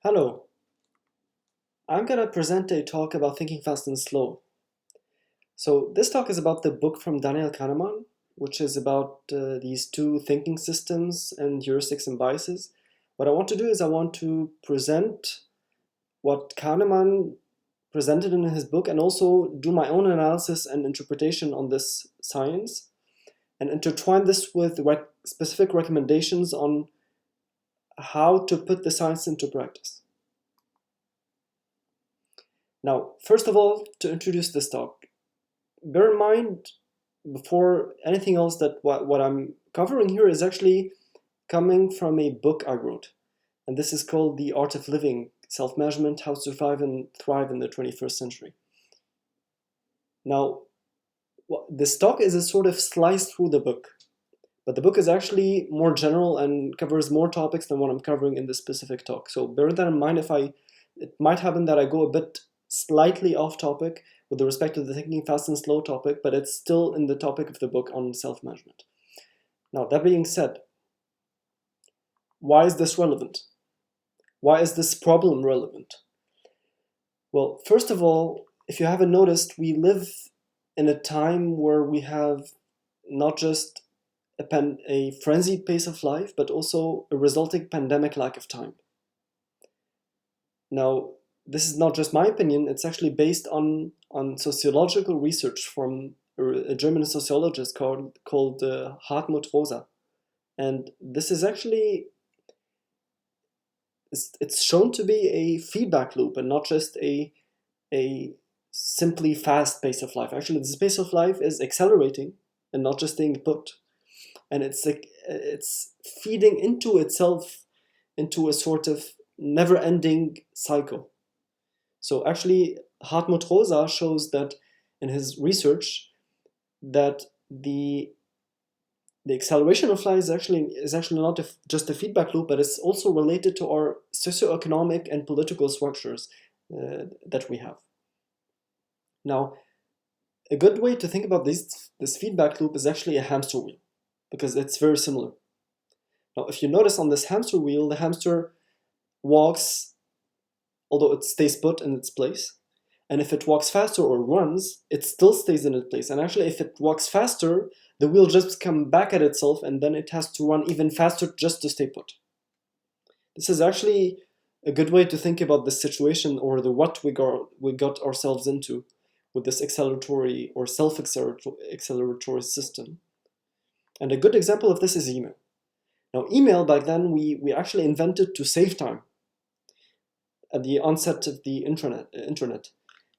Hello, I'm going to present a talk about thinking fast and slow. So this talk is about the book from Daniel Kahneman, which is about these two thinking systems and heuristics and biases. What I want to do is I want to present what Kahneman presented in his book and also do my own analysis and interpretation on this science and intertwine this with specific recommendations on how to put the science into practice. Now, first of all, to introduce this talk, bear in mind before anything else that what I'm covering here is actually coming from a book I wrote. And this is called The Art of Living, Self-Measurement, How to Survive and Thrive in the 21st Century. Now, this talk is a sort of slice through the book, but the book is actually more general and covers more topics than what I'm covering in this specific talk. So bear that in mind. It might happen that I go a bit slightly off topic with respect to the thinking fast and slow topic, but it's still in the topic of the book on self-measurement. Now, that being said, why is this relevant? Why is this problem relevant? Well, first of all, if you haven't noticed, we live in a time where we have not just a frenzied pace of life, but also a resulting pandemic lack of time. Now, this is not just my opinion, it's actually based on sociological research from a German sociologist called Hartmut Rosa. And this is actually, it's shown to be a feedback loop and not just a simply fast pace of life. Actually, this pace of life is accelerating and not just staying put. And it's feeding into itself into a sort of never-ending cycle. So actually, Hartmut Rosa shows that in his research that the acceleration of life is actually not just a feedback loop, but it's also related to our socioeconomic and political structures that we have. Now, a good way to think about this feedback loop is actually a hamster wheel, because it's very similar. Now, if you notice on this hamster wheel, the hamster walks, although it stays put in its place. And if it walks faster or runs, it still stays in its place. And actually, if it walks faster, the wheel just comes back at itself and then it has to run even faster just to stay put. This is actually a good way to think about the situation or what we got ourselves into with this acceleratory or self-acceleratory system. And a good example of this is email. Now, email back then, we actually invented to save time at the onset of the internet.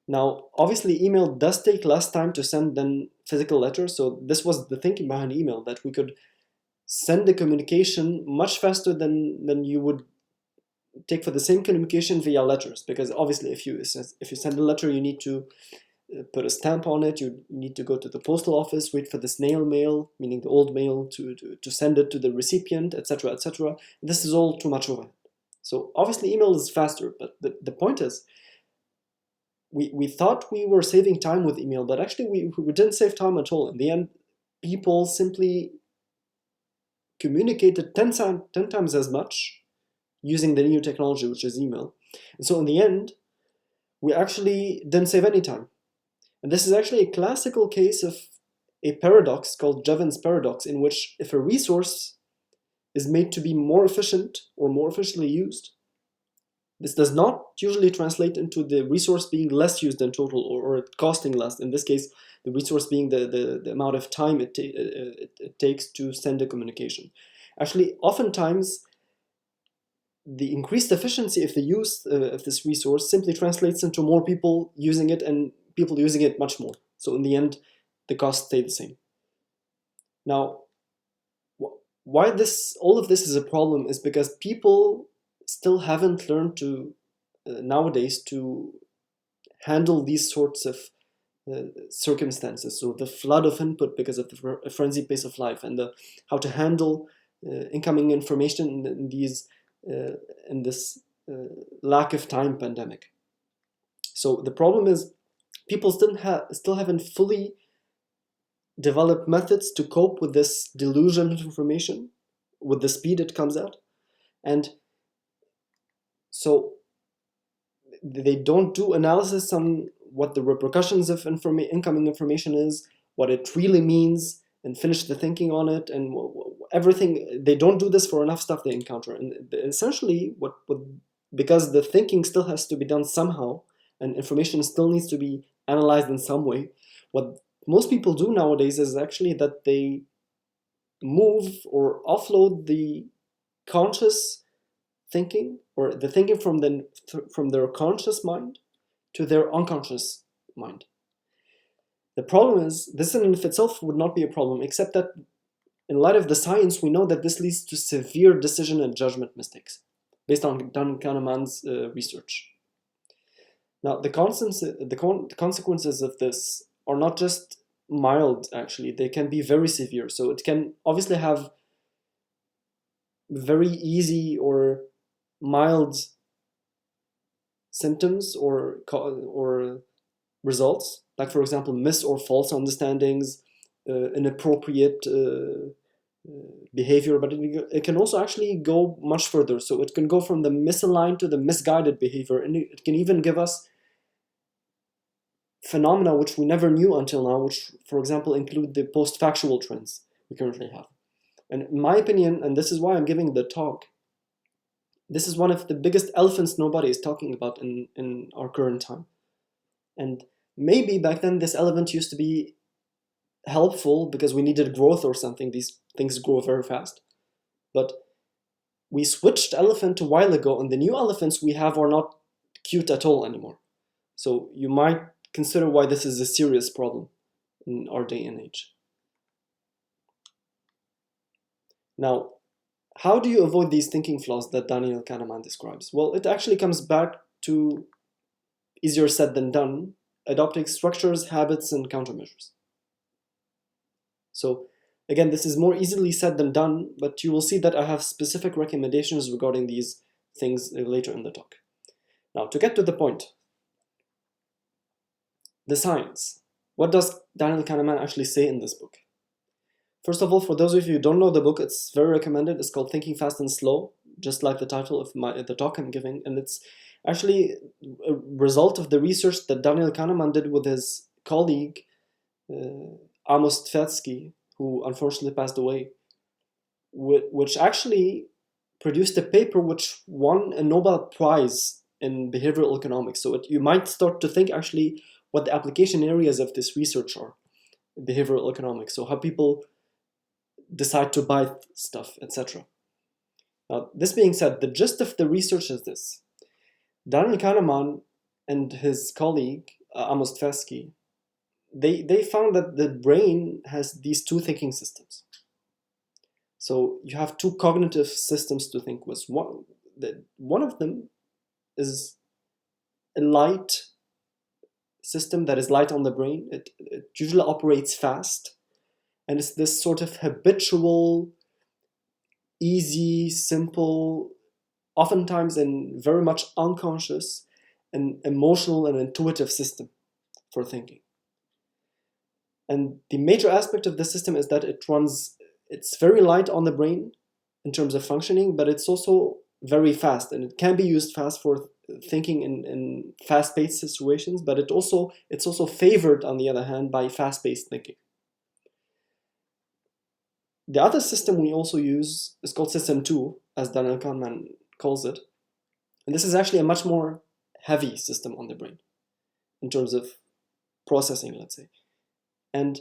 Now, obviously, email does take less time to send than physical letters, so this was the thinking behind email, that we could send the communication much faster than you would take for the same communication via letters, because obviously if you send a letter, you need to put a stamp on it, you need to go to the postal office, wait for the snail mail, meaning the old mail, to send it to the recipient, etc., etc. This is all too much overhead. So obviously email is faster, but the point is, we thought we were saving time with email, but actually we didn't save time at all. In the end, people simply communicated 10 times as much using the new technology, which is email. And so in the end, we actually didn't save any time. And this is actually a classical case of a paradox called Jevons paradox, in which if a resource is made to be more efficient or more efficiently used, this does not usually translate into the resource being less used in total or it costing less. In this case, the resource being the amount of time it takes to send a communication. Actually, oftentimes, the increased efficiency of the use of this resource simply translates into more people using it and people using it much more. So in the end, the costs stay the same. Now, why all of this is a problem is because people still haven't learned to nowadays to handle these sorts of circumstances. So the flood of input because of the frenzied pace of life, and how to handle incoming information in this lack of time pandemic. So the problem is people still haven't fully developed methods to cope with this deluge of information, with the speed it comes at. And so they don't do analysis on what the repercussions of incoming information is, what it really means, and finish the thinking on it, and everything. They don't do this for enough stuff they encounter. And essentially, because the thinking still has to be done somehow, and information still needs to be analyzed in some way, what most people do nowadays is actually that they move or offload the conscious thinking, or the thinking from their conscious mind to their unconscious mind. The problem is, this in and of itself would not be a problem, except that in light of the science, we know that this leads to severe decision and judgment mistakes, based on Daniel Kahneman's research. Now, the consequences of this are not just mild, actually. They can be very severe. So it can obviously have very easy or mild symptoms or results, like, for example, mis or false understandings, inappropriate behavior, but it can also actually go much further. So it can go from the misaligned to the misguided behavior, and it can even give us phenomena which we never knew until now, which, for example, include the post-factual trends we currently have. And in my opinion, and this is why I'm giving the talk, this is one of the biggest elephants nobody is talking about in our current time. And maybe back then this elephant used to be helpful because we needed growth or something. These things grow very fast. But we switched elephant a while ago, and the new elephants we have are not cute at all anymore. So you might consider why this is a serious problem in our day and age. Now, how do you avoid these thinking flaws that Daniel Kahneman describes? Well, it actually comes back to easier said than done, adopting structures, habits, and countermeasures. So again, this is more easily said than done, but you will see that I have specific recommendations regarding these things later in the talk. Now, to get to the point, the science. What does Daniel Kahneman actually say in this book? First of all, for those of you who don't know the book, it's very recommended. It's called Thinking Fast and Slow, just like the title of the talk I'm giving. And it's actually a result of the research that Daniel Kahneman did with his colleague, Amos Tversky, who unfortunately passed away, which actually produced a paper which won a Nobel Prize in behavioral economics. So you might start to think actually what the application areas of this research are, behavioral economics, so how people decide to buy stuff, etc. Now, this being said, the gist of the research is this. Daniel Kahneman and his colleague, Amos Tversky, they found that the brain has these two thinking systems. So you have two cognitive systems to think with. One of them is a light system that is light on the brain. It usually operates fast, and it's this sort of habitual, easy, simple, oftentimes and very much unconscious and emotional and intuitive system for thinking. And the major aspect of the system is that it's very light on the brain in terms of functioning, but it's also very fast, and it can be used fast for thinking in fast-paced situations, but it's also favored, on the other hand, by fast-paced thinking. The other system we also use is called System 2, as Daniel Kahneman calls it. And this is actually a much more heavy system on the brain in terms of processing, let's say. And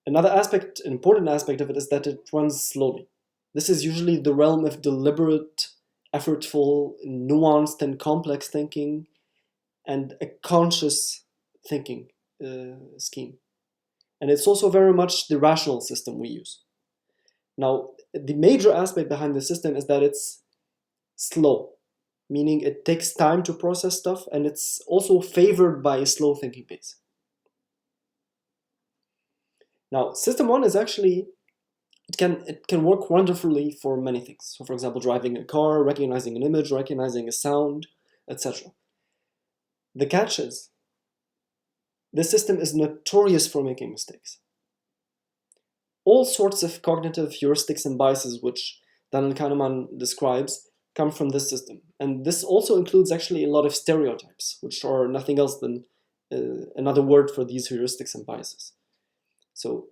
another aspect, important aspect of it, is that it runs slowly. This is usually the realm of deliberate, effortful, nuanced, and complex thinking, and a conscious thinking scheme. And it's also very much the rational system we use. Now, the major aspect behind the system is that it's slow, meaning it takes time to process stuff, and it's also favored by a slow thinking pace. Now, System 1 is actually, it can work wonderfully for many things. So, for example, driving a car, recognizing an image, recognizing a sound, etc. The catch is, this system is notorious for making mistakes. All sorts of cognitive heuristics and biases, which Daniel Kahneman describes, come from this system. And this also includes actually a lot of stereotypes, which are nothing else than another word for these heuristics and biases. So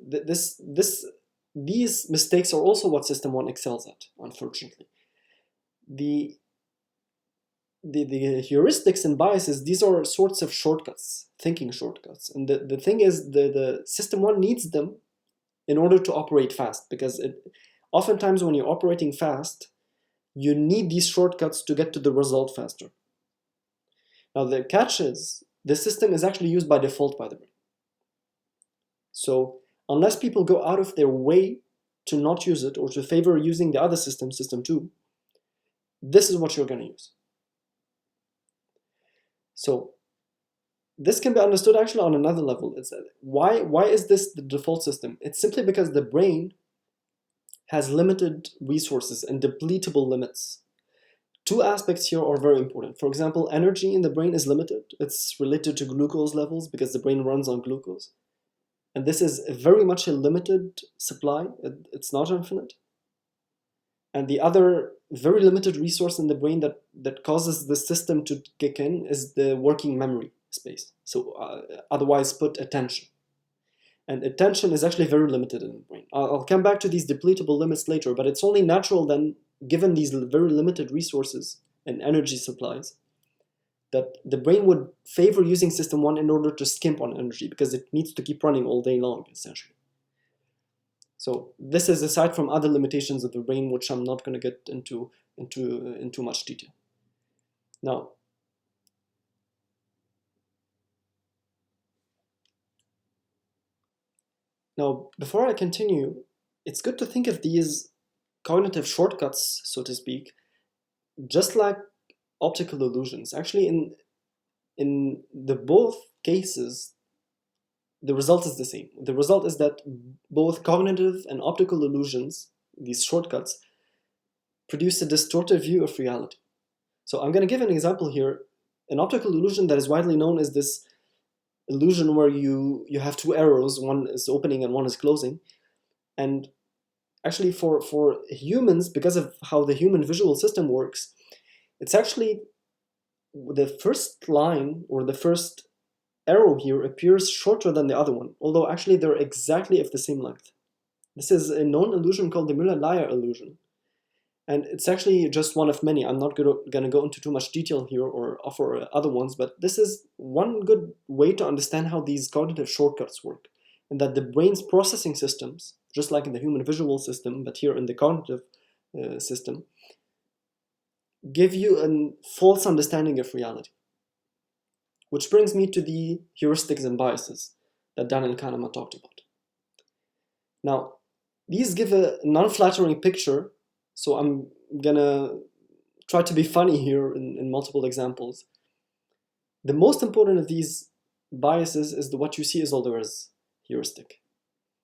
these mistakes are also what System 1 excels at, unfortunately. The heuristics and biases, these are sorts of shortcuts, thinking shortcuts. And the thing is, the System 1 needs them in order to operate fast, because oftentimes when you're operating fast, you need these shortcuts to get to the result faster. Now the catch is, the system is actually used by default by the brain. So unless people go out of their way to not use it or to favor using the other system, System 2, this is what you're going to use. So this can be understood actually on another level. It's why is this the default system? It's simply because the brain has limited resources and depletable limits. Two aspects here are very important. For example, energy in the brain is limited. It's related to glucose levels because the brain runs on glucose. And this is very much a limited supply. It's not infinite. And the other very limited resource in the brain that causes the system to kick in is the working memory space. So otherwise put, attention. And attention is actually very limited in the brain. I'll come back to these depletable limits later, but it's only natural then, given these very limited resources and energy supplies, that the brain would favor using System 1 in order to skimp on energy, because it needs to keep running all day long, essentially. So this is aside from other limitations of the brain, which I'm not going to get into much detail. Now, before I continue, it's good to think of these cognitive shortcuts, so to speak, just like optical illusions. Actually, in the both cases, the result is the same. The result is that both cognitive and optical illusions, these shortcuts, produce a distorted view of reality. So I'm going to give an example here. An optical illusion that is widely known is this illusion where you have two arrows, one is opening and one is closing. And actually for humans, because of how the human visual system works, it's actually the first line or the first arrow here appears shorter than the other one, although actually they're exactly of the same length. This is a known illusion called the Müller-Lyer illusion. And it's actually just one of many. I'm not going to go into too much detail here or offer other ones, but this is one good way to understand how these cognitive shortcuts work. And that the brain's processing systems, just like in the human visual system, but here in the cognitive system, give you a false understanding of reality. Which brings me to the heuristics and biases that Daniel Kahneman talked about. Now, these give a non-flattering picture, so I'm gonna try to be funny here in multiple examples. The most important of these biases is what you see is all there is heuristic.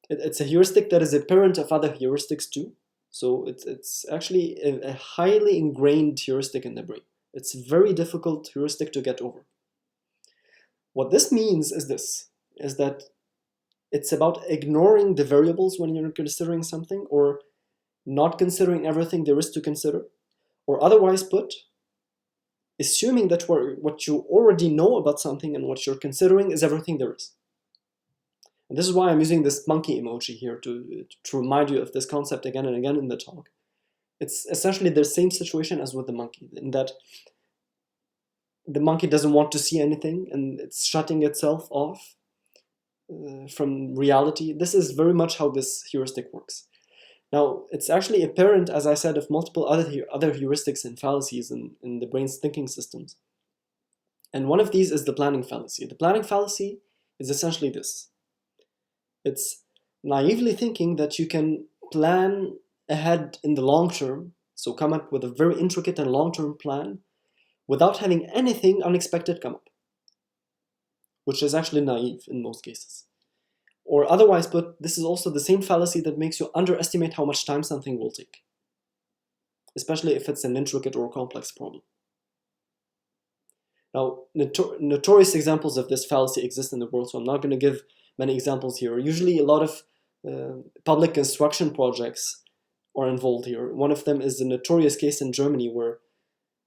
It's a heuristic that is a parent of other heuristics too. So it's actually a highly ingrained heuristic in the brain. It's very difficult heuristic to get over. What this means is that it's about ignoring the variables when you're considering something, or not considering everything there is to consider, or otherwise put, assuming that what you already know about something and what you're considering is everything there is. And this is why I'm using this monkey emoji here to remind you of this concept again and again in the talk. It's essentially the same situation as with the monkey, in that the monkey doesn't want to see anything and it's shutting itself off from reality. This is very much how this heuristic works. Now, it's actually apparent, as I said, of multiple other heuristics and fallacies in the brain's thinking systems. And one of these is the planning fallacy. The planning fallacy is essentially this. It's naively thinking that you can plan ahead in the long term, so come up with a very intricate and long-term plan, without having anything unexpected come up, which is actually naive in most cases. Or otherwise put, this is also the same fallacy that makes you underestimate how much time something will take, especially if it's an intricate or complex problem. Now, notorious examples of this fallacy exist in the world, so I'm not going to give many examples here. Usually a lot of public construction projects are involved here. One of them is the notorious case in Germany where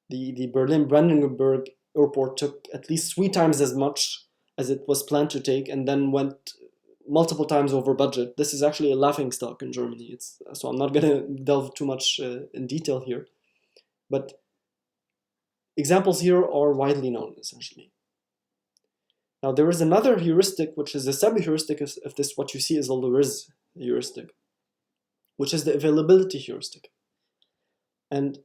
the Berlin-Brandenburg airport took at least 3 times as much as it was planned to take, and then went multiple times over budget. This is actually a laughing stock in Germany. So I'm not going to delve too much in detail here, but examples here are widely known, essentially. Now, there is another heuristic, which is a sub-heuristic of this, what you see is all there is heuristic, which is the availability heuristic. And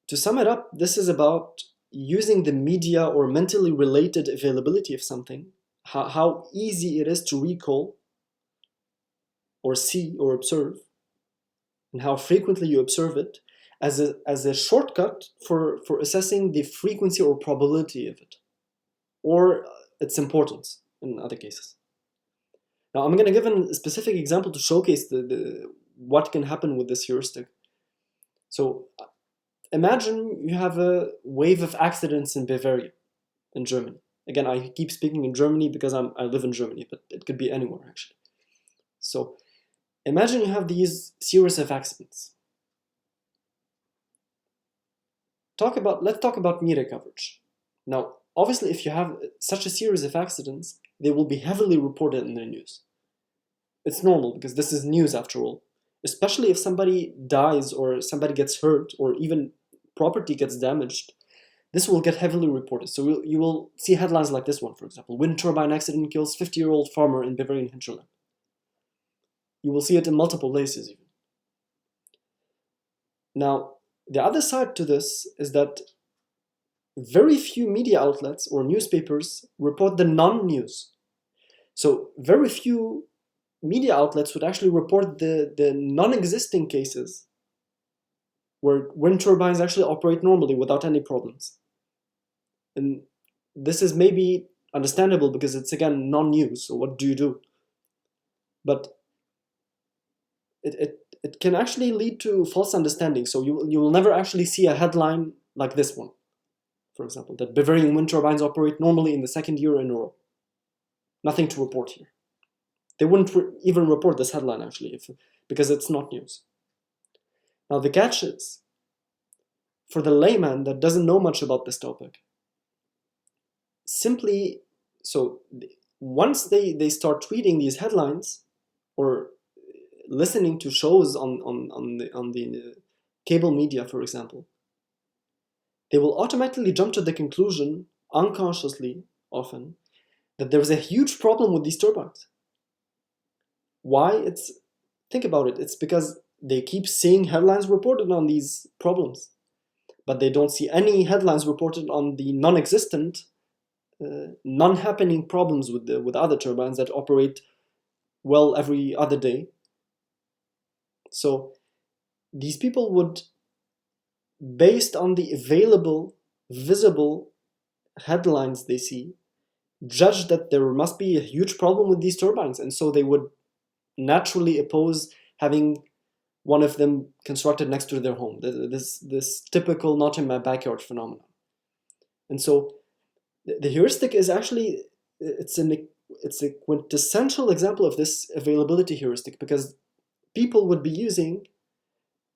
to sum it up, this is about using the media or mentally related availability of something, how easy it is to recall or see or observe, and how frequently you observe it, as a shortcut for assessing the frequency or probability of it, or its importance in other cases. Now, I'm going to give a specific example to showcase what can happen with this heuristic. So imagine you have a wave of accidents in Bavaria, in Germany. Again, I keep speaking in Germany because I live in Germany, but it could be anywhere, actually. So imagine you have these series of accidents. Let's talk about media coverage. Now, obviously, if you have such a series of accidents, they will be heavily reported in the news. It's normal because this is news after all. Especially if somebody dies or somebody gets hurt or even property gets damaged, this will get heavily reported. So you will see headlines like this one, for example. Wind turbine accident kills 50-year-old farmer in Bavarian hinterland. You will see it in multiple places even. Now, the other side to this is that very few media outlets or newspapers report the non-news. So very few media outlets would actually report the non-existing cases where wind turbines actually operate normally without any problems. And this is maybe understandable because it's, again, non-news, so what do you do? But it can actually lead to false understanding. So you will never actually see a headline like this one, for example, that Bavarian wind turbines operate normally in the second year in a row. Nothing to report here. They wouldn't even report this headline, actually, because it's not news. Now, the catch is, for the layman that doesn't know much about this topic, once they start tweeting these headlines or listening to shows on the cable media, for example, they will automatically jump to the conclusion, unconsciously often, that there's a huge problem with these turbines. Why? Think about it. It's because they keep seeing headlines reported on these problems, but they don't see any headlines reported on the non-existent, non-happening problems with other turbines that operate well every other day. So these people would, based on the available, visible headlines they see, judge that there must be a huge problem with these turbines, and so they would naturally oppose having one of them constructed next to their home. This typical not in my backyard phenomenon. And so the heuristic is actually, it's a quintessential example of this availability heuristic, because people would be using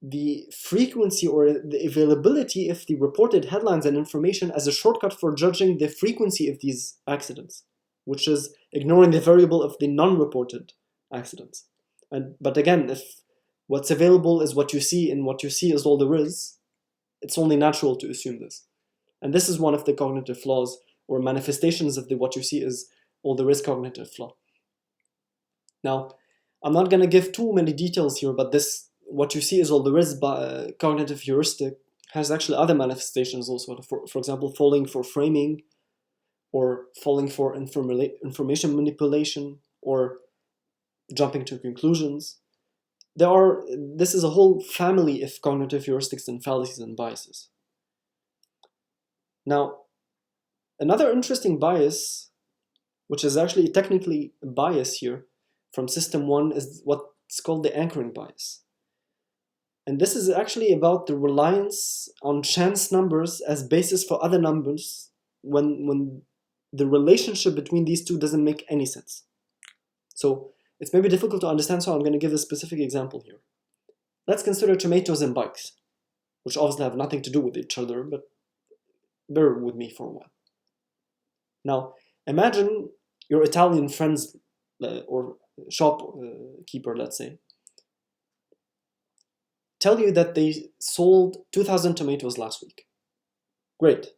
the frequency or the availability of the reported headlines and information as a shortcut for judging the frequency of these accidents, which is ignoring the variable of the non-reported accidents. But again, if what's available is what you see and what you see is all there is, it's only natural to assume this. And this is one of the cognitive flaws or manifestations of the what you see is all there is cognitive flaw. Now, I'm not going to give too many details here, but this what you see is all there is cognitive heuristic has actually other manifestations also. For example, falling for framing, or falling for information manipulation, or jumping to conclusions. This is a whole family of cognitive heuristics and fallacies and biases. Now, another interesting bias, which is actually technically a bias here from system 1, is what's called the anchoring bias. And this is actually about the reliance on chance numbers as basis for other numbers when the relationship between these two doesn't make any sense. So it's maybe difficult to understand, so I'm going to give a specific example here. Let's consider tomatoes and bikes. which obviously have nothing to do with each other, but bear with me for a while. Now, imagine your Italian friends or shopkeeper, let's say, tell you that they sold 2,000 tomatoes last week. Great.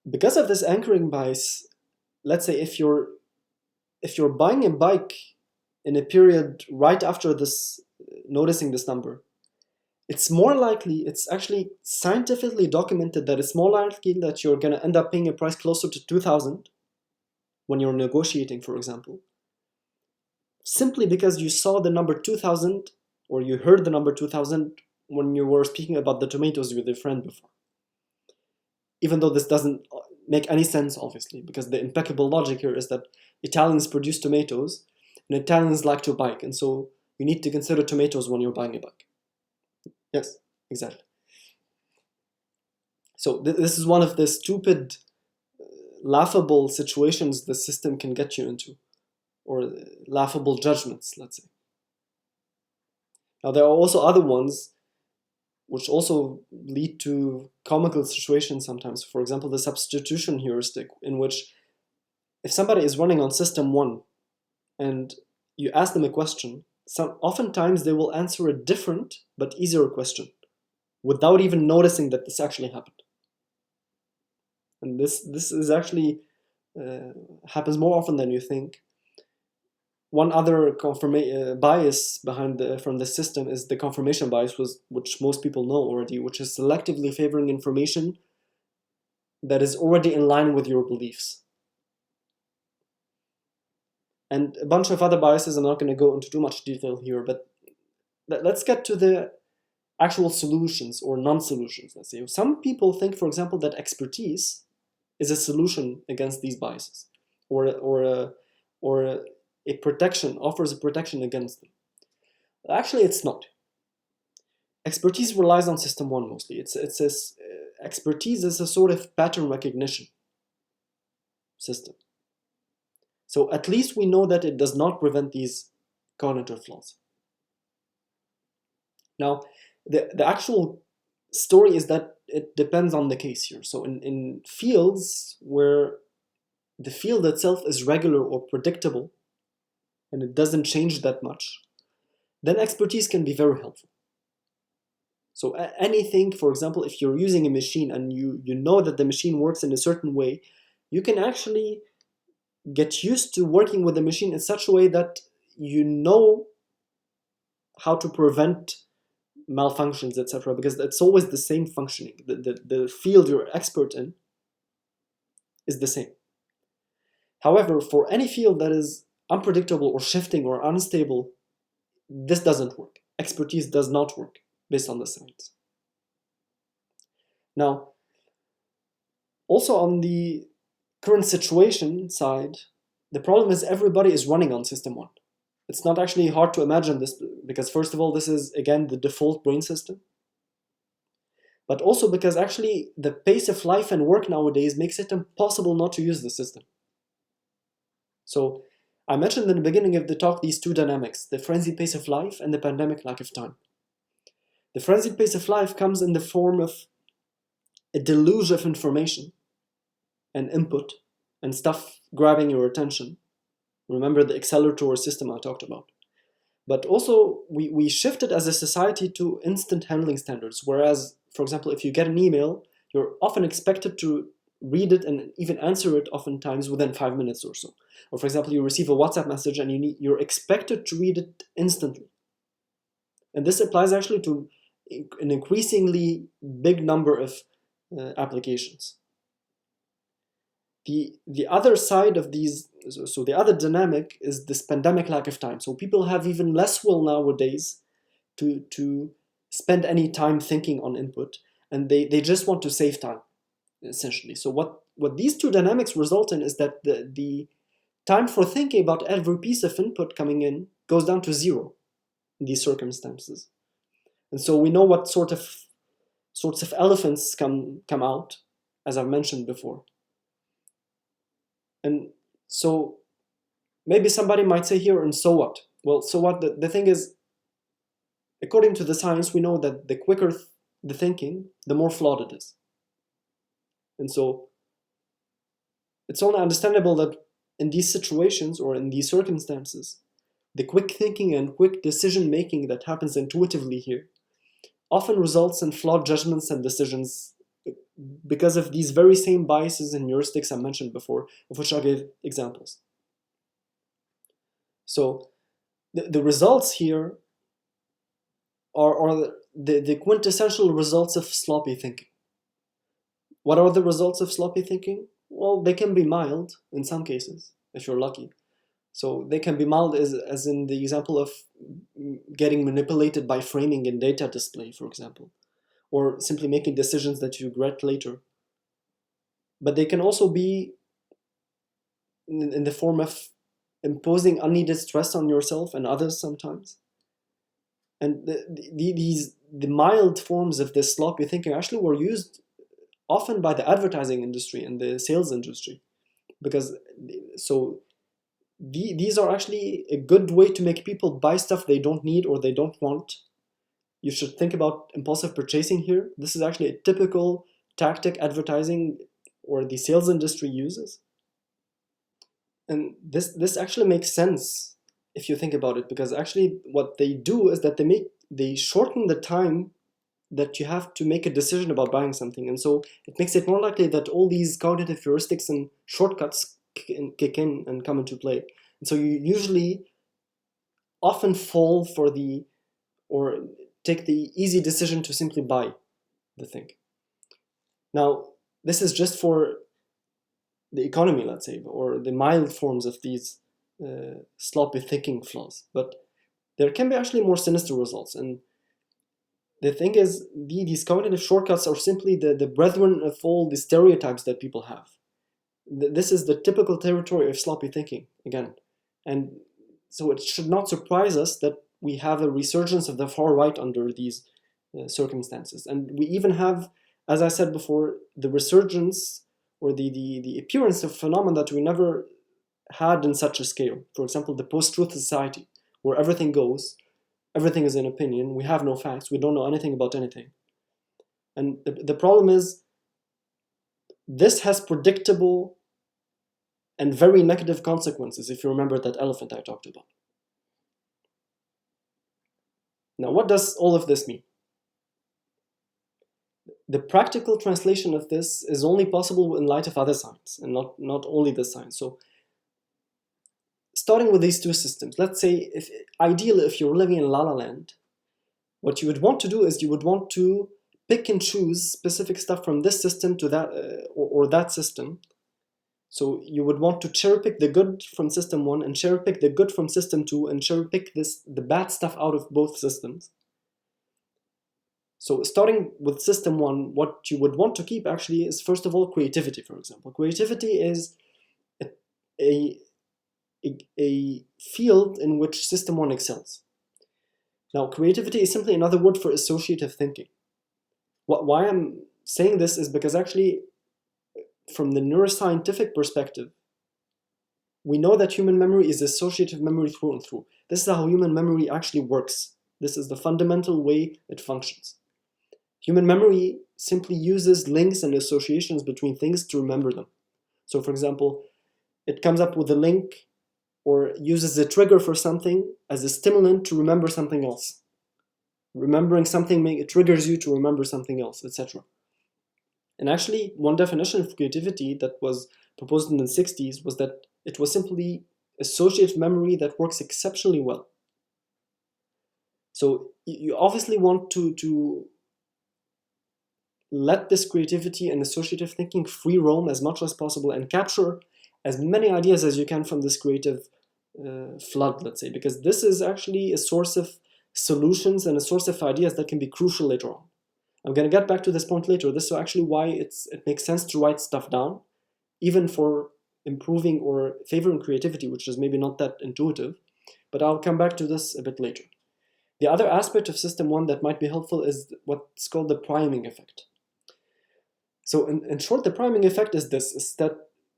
Because of this anchoring bias, let's say if you're buying a bike in a period right after this, noticing this number, it's more likely, it's actually scientifically documented that it's more likely that you're going to end up paying a price closer to 2,000 when you're negotiating, for example, simply because you saw the number 2,000 or you heard the number 2,000 when you were speaking about the tomatoes with your friend before. Even though this doesn't make any sense, obviously, because the impeccable logic here is that Italians produce tomatoes and Italians like to bike, and so you need to consider tomatoes when you're buying a bike. Yes, exactly. So this is one of the stupid, laughable situations the system can get you into, or laughable judgments, let's say. Now, there are also other ones which also lead to comical situations sometimes. For example, the substitution heuristic, in which if somebody is running on system 1 and you ask them a question, oftentimes they will answer a different but easier question without even noticing that this actually happened. And this is actually happens more often than you think. One other bias from the system is the confirmation bias, which most people know already, which is selectively favoring information that is already in line with your beliefs. And a bunch of other biases. I'm not going to go into too much detail here, but let's get to the actual solutions or non-solutions. Let's say some people think, for example, that expertise is a solution against these biases, or a protection, offers a protection against them. Actually, it's not. Expertise relies on system 1 mostly. Expertise is a sort of pattern recognition system. So at least we know that it does not prevent these cognitive flaws. Now, the actual story is that it depends on the case here. So in fields where the field itself is regular or predictable, and it doesn't change that much, then expertise can be very helpful. So anything, for example, if you're using a machine and you know that the machine works in a certain way, you can actually get used to working with the machine in such a way that you know how to prevent malfunctions, etc., because it's always the same functioning. The field you're expert in is the same. However, for any field that is unpredictable or shifting or unstable, this doesn't work. Expertise does not work based on the science. Now, also on the current situation side, the problem is everybody is running on system 1. It's not actually hard to imagine this, because first of all, this is again the default brain system, but also because actually the pace of life and work nowadays makes it impossible not to use the system. So I mentioned in the beginning of the talk these two dynamics, the frenzied pace of life and the pandemic lack of time. The frenzied pace of life comes in the form of a deluge of information and input and stuff grabbing your attention. Remember the accelerator system I talked about. But also, we shifted as a society to instant handling standards, whereas, for example, if you get an email, you're often expected to read it and even answer it oftentimes within 5 minutes or so. Or for example, you receive a WhatsApp message and you're expected to read it instantly. And this applies actually to an increasingly big number of applications. The other side of these, so the other dynamic is this pandemic lack of time. So people have even less will nowadays to spend any time thinking on input, and they just want to save time, essentially. So what these two dynamics result in is that the time for thinking about every piece of input coming in goes down to 0 in these circumstances. And so we know what sorts of elephants come out, as I've mentioned before. And so maybe somebody might say here, and so what? Well, so what? The thing is, according to the science, we know that the quicker the thinking, the more flawed it is. And so it's only understandable that in these situations or in these circumstances, the quick thinking and quick decision making that happens intuitively here often results in flawed judgments and decisions because of these very same biases and heuristics I mentioned before, of which I gave examples. So the results here are the quintessential results of sloppy thinking. What are the results of sloppy thinking? Well, they can be mild in some cases, if you're lucky. So they can be mild as in the example of getting manipulated by framing in data display, for example, or simply making decisions that you regret later. But they can also be in the form of imposing unneeded stress on yourself and others sometimes. And the mild forms of this sloppy thinking actually were used often by the advertising industry and the sales industry, because these are actually a good way to make people buy stuff they don't need or they don't want. You should think about impulsive purchasing here. This is actually a typical tactic advertising or the sales industry uses. And this actually makes sense if you think about it, because actually what they do is that they shorten the time that you have to make a decision about buying something. And so it makes it more likely that all these cognitive heuristics and shortcuts kick in and come into play. And so you usually often fall for or take the easy decision to simply buy the thing. Now, this is just for the economy, let's say, or the mild forms of these sloppy thinking flaws. But there can be actually more sinister results. And the thing is, these cognitive shortcuts are simply the brethren of all the stereotypes that people have. This is the typical territory of sloppy thinking, again. And so it should not surprise us that we have a resurgence of the far right under these circumstances. And we even have, as I said before, the resurgence or the appearance of phenomena that we never had in such a scale. For example, the post-truth society, where everything goes, everything is an opinion, we have no facts, we don't know anything about anything. And the problem is, this has predictable and very negative consequences, if you remember that elephant I talked about. Now, what does all of this mean? The practical translation of this is only possible in light of other science, and not only this science. So, starting with these two systems, let's say, ideally, if you're living in La La Land, what you would want to do is you would want to pick and choose specific stuff from this system to that or that system. So you would want to cherry pick the good from system 1 and cherry pick the good from system 2 and cherry pick the bad stuff out of both systems. So starting with system 1, what you would want to keep actually is, first of all, creativity, for example. Creativity is a field in which system 1 excels. Now, creativity is simply another word for associative thinking. Why I'm saying this is because actually, from the neuroscientific perspective, we know that human memory is associative memory through and through. This is how human memory actually works. This is the fundamental way it functions. Human memory simply uses links and associations between things to remember them. So, for example, it comes up with a link or uses a trigger for something as a stimulant to remember something else. Remembering something it triggers you to remember something else, etc. And actually, one definition of creativity that was proposed in the 60s was that it was simply associative memory that works exceptionally well. So you obviously want to let this creativity and associative thinking free roam as much as possible and capture as many ideas as you can from this creative flood, let's say, because this is actually a source of solutions and a source of ideas that can be crucial later on. I'm going to get back to this point later. This is actually why it makes sense to write stuff down, even for improving or favoring creativity, which is maybe not that intuitive, but I'll come back to this a bit later. The other aspect of system 1 that might be helpful is what's called the priming effect. So in short, the priming effect is this, is that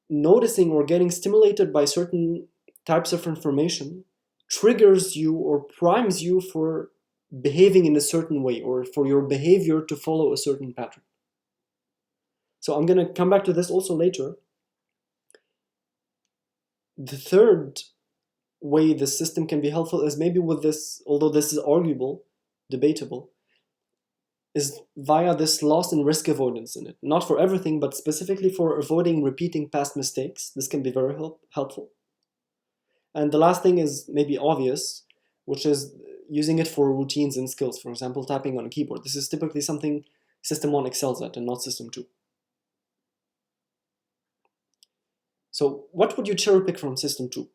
noticing or getting stimulated by certain types of information triggers you or primes you for behaving in a certain way, or for your behavior to follow a certain pattern. So I'm going to come back to this also later. The third way the system can be helpful is maybe with this, although this is arguable, debatable, is via this loss and risk avoidance in it. Not for everything, but specifically for avoiding repeating past mistakes. This can be very helpful. And the last thing is maybe obvious, which is using it for routines and skills. For example, typing on a keyboard. This is typically something System 1 excels at and not System 2. So what would you cherry pick from System 2?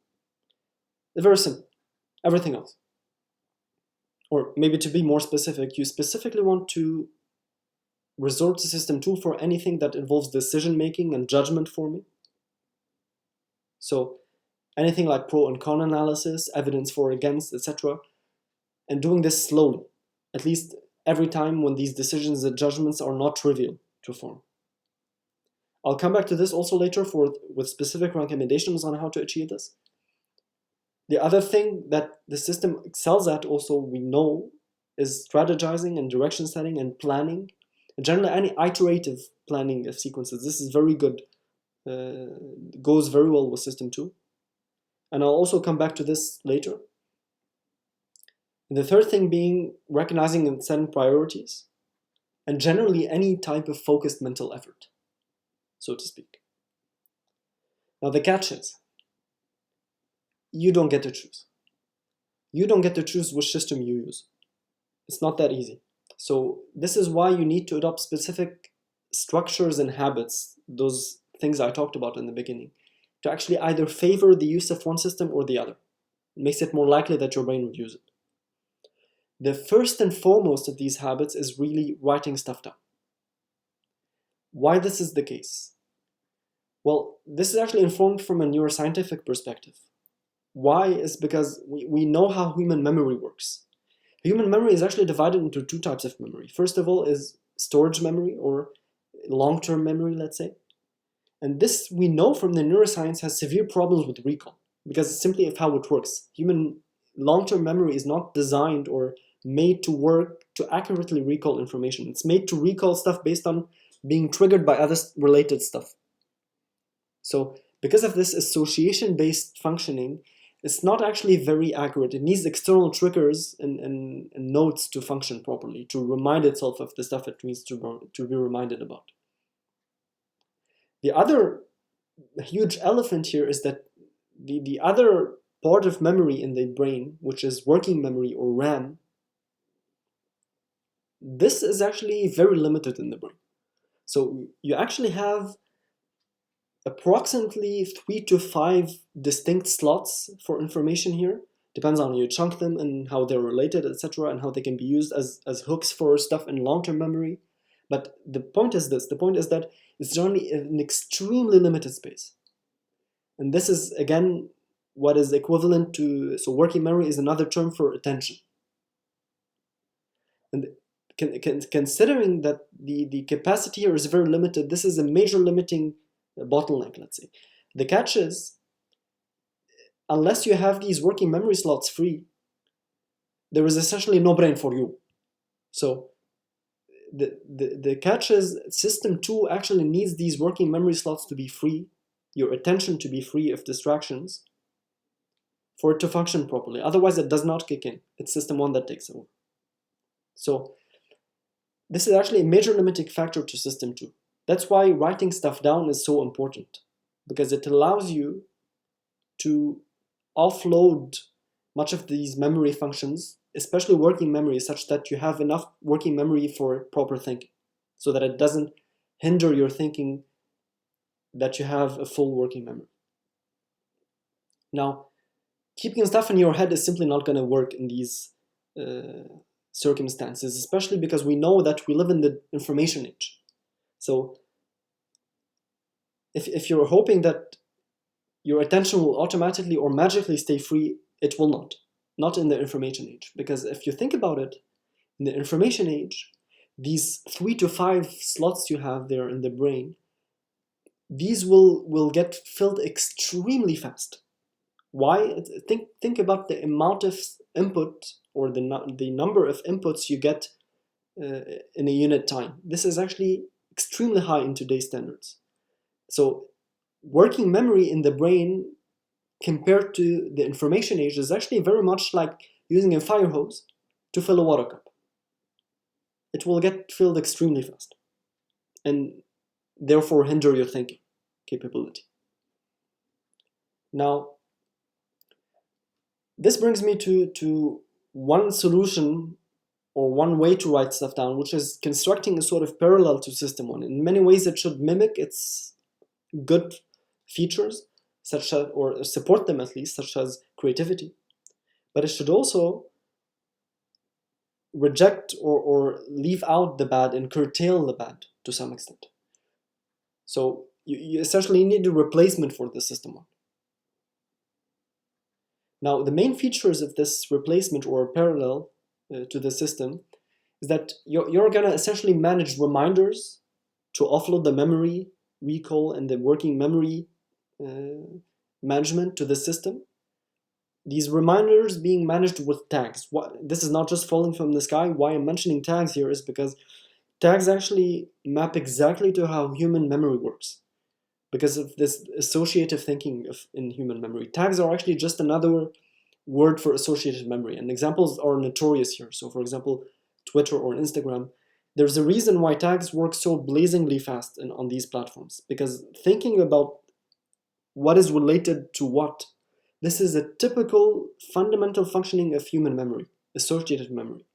Very simple. Everything else. Or maybe to be more specific, you specifically want to resort to System 2 for anything that involves decision making and judgment forming. So anything like pro and con analysis, evidence for, against, etc. And doing this slowly, at least every time when these decisions and judgments are not trivial to form. I'll come back to this also later with specific recommendations on how to achieve this. The other thing that the system excels at also, we know, is strategizing and direction setting and planning. And generally, any iterative planning of sequences. This is very good. Goes very well with System 2. And I'll also come back to this later. And the third thing being recognizing and setting priorities. And generally, any type of focused mental effort, so to speak. Now, the catch is, you don't get to choose. You don't get to choose which system you use. It's not that easy. So this is why you need to adopt specific structures and habits, those things I talked about in the beginning, to actually either favor the use of one system or the other. It makes it more likely that your brain would use it. The first and foremost of these habits is really writing stuff down. Why this is the case? Well, this is actually informed from a neuroscientific perspective. Why is because we know how human memory works. Human memory is actually divided into two types of memory. First of all is storage memory, or long-term memory, let's say. And this, we know from the neuroscience, has severe problems with recall, because simply of how it works. Human long-term memory is not designed or made to work to accurately recall information. It's made to recall stuff based on being triggered by other related stuff. So because of this association-based functioning, it's not actually very accurate. It needs external triggers and nodes to function properly, to remind itself of the stuff it needs to be reminded about. The other huge elephant here is that the other part of memory in the brain, which is working memory or RAM, this is actually very limited in the brain. So you actually have approximately 3 to 5 distinct slots for information here. Depends on how you chunk them and how they're related, etc., and how they can be used as hooks for stuff in long-term memory. But the point is this. The point is that it's generally an extremely limited space. And this is, again, what is equivalent to, so working memory is another term for attention. And considering that the capacity here is very limited, this is a major limiting bottleneck, let's say. The catch is, unless you have these working memory slots free, there is essentially no brain for you. So the catch is, System 2 actually needs these working memory slots to be free, your attention to be free of distractions, for it to function properly. Otherwise, it does not kick in. It's System 1 that takes over. So this is actually a major limiting factor to System 2. That's why writing stuff down is so important, because it allows you to offload much of these memory functions, especially working memory, such that you have enough working memory for proper thinking, so that it doesn't hinder your thinking, that you have a full working memory. Now, keeping stuff in your head is simply not going to work in these circumstances, especially because we know that we live in the information age. So if you're hoping that your attention will automatically or magically stay free, it will not in the information age. Because if you think about it, in the information age, these 3 to 5 slots you have there in the brain, these will get filled extremely fast. Why? Think about the amount of input or the number of inputs you get in a unit time. This is actually extremely high in today's standards. So working memory in the brain compared to the information age is actually very much like using a fire hose to fill a water cup. It will get filled extremely fast and therefore hinder your thinking capability. Now, this brings me to one solution or one way to write stuff down, which is constructing a sort of parallel to System 1. In many ways, it should mimic its good features, such as, or support them at least, such as creativity. But it should also reject or leave out the bad and curtail the bad to some extent. So you essentially need a replacement for the System 1. Now, the main features of this replacement or parallel to the system is that you're going to essentially manage reminders to offload the memory recall and the working memory management to the system. These reminders being managed with tags. This is not just falling from the sky. Why I'm mentioning tags here is because tags actually map exactly to how human memory works, because of this associative thinking in human memory. Tags are actually just another word for associative memory, and examples are notorious here. So for example, Twitter or Instagram, there's a reason why tags work so blazingly fast on these platforms, because thinking about what is related to what, this is a typical fundamental functioning of human memory, associative memory.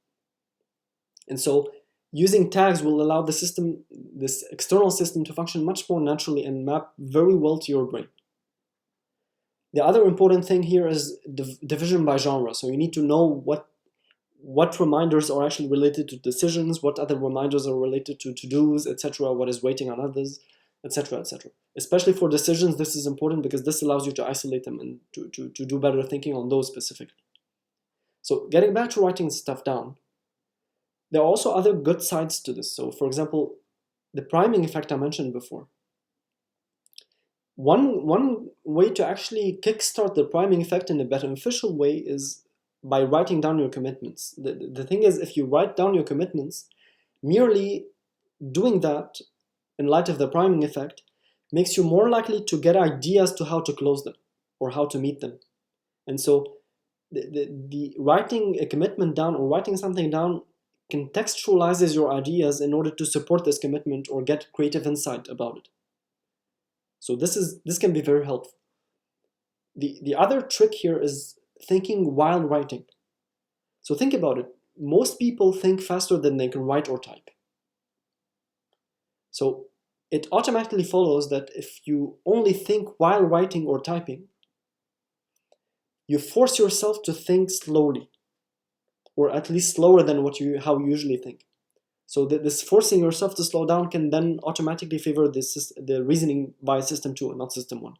And so using tags will allow the system, this external system, to function much more naturally and map very well to your brain. The other important thing here is division by genre. So you need to know what reminders are actually related to decisions, what other reminders are related to to-dos, etc., what is waiting on others, etc., etc. Especially for decisions, this is important because this allows you to isolate them and to do better thinking on those specifically. So getting back to writing stuff down, there are also other good sides to this. So for example, the priming effect I mentioned before. One way to actually kickstart the priming effect in a beneficial way is by writing down your commitments. The thing is, if you write down your commitments, merely doing that in light of the priming effect makes you more likely to get ideas to how to close them or how to meet them. And so the writing a commitment down or writing something down contextualizes your ideas in order to support this commitment or get creative insight about it. So this can be very helpful. The other trick here is thinking while writing. So think about it. Most people think faster than they can write or type. So it automatically follows that if you only think while writing or typing, you force yourself to think slowly, or at least slower than how you usually think. So this forcing yourself to slow down can then automatically favor the reasoning by System 2 and not System 1.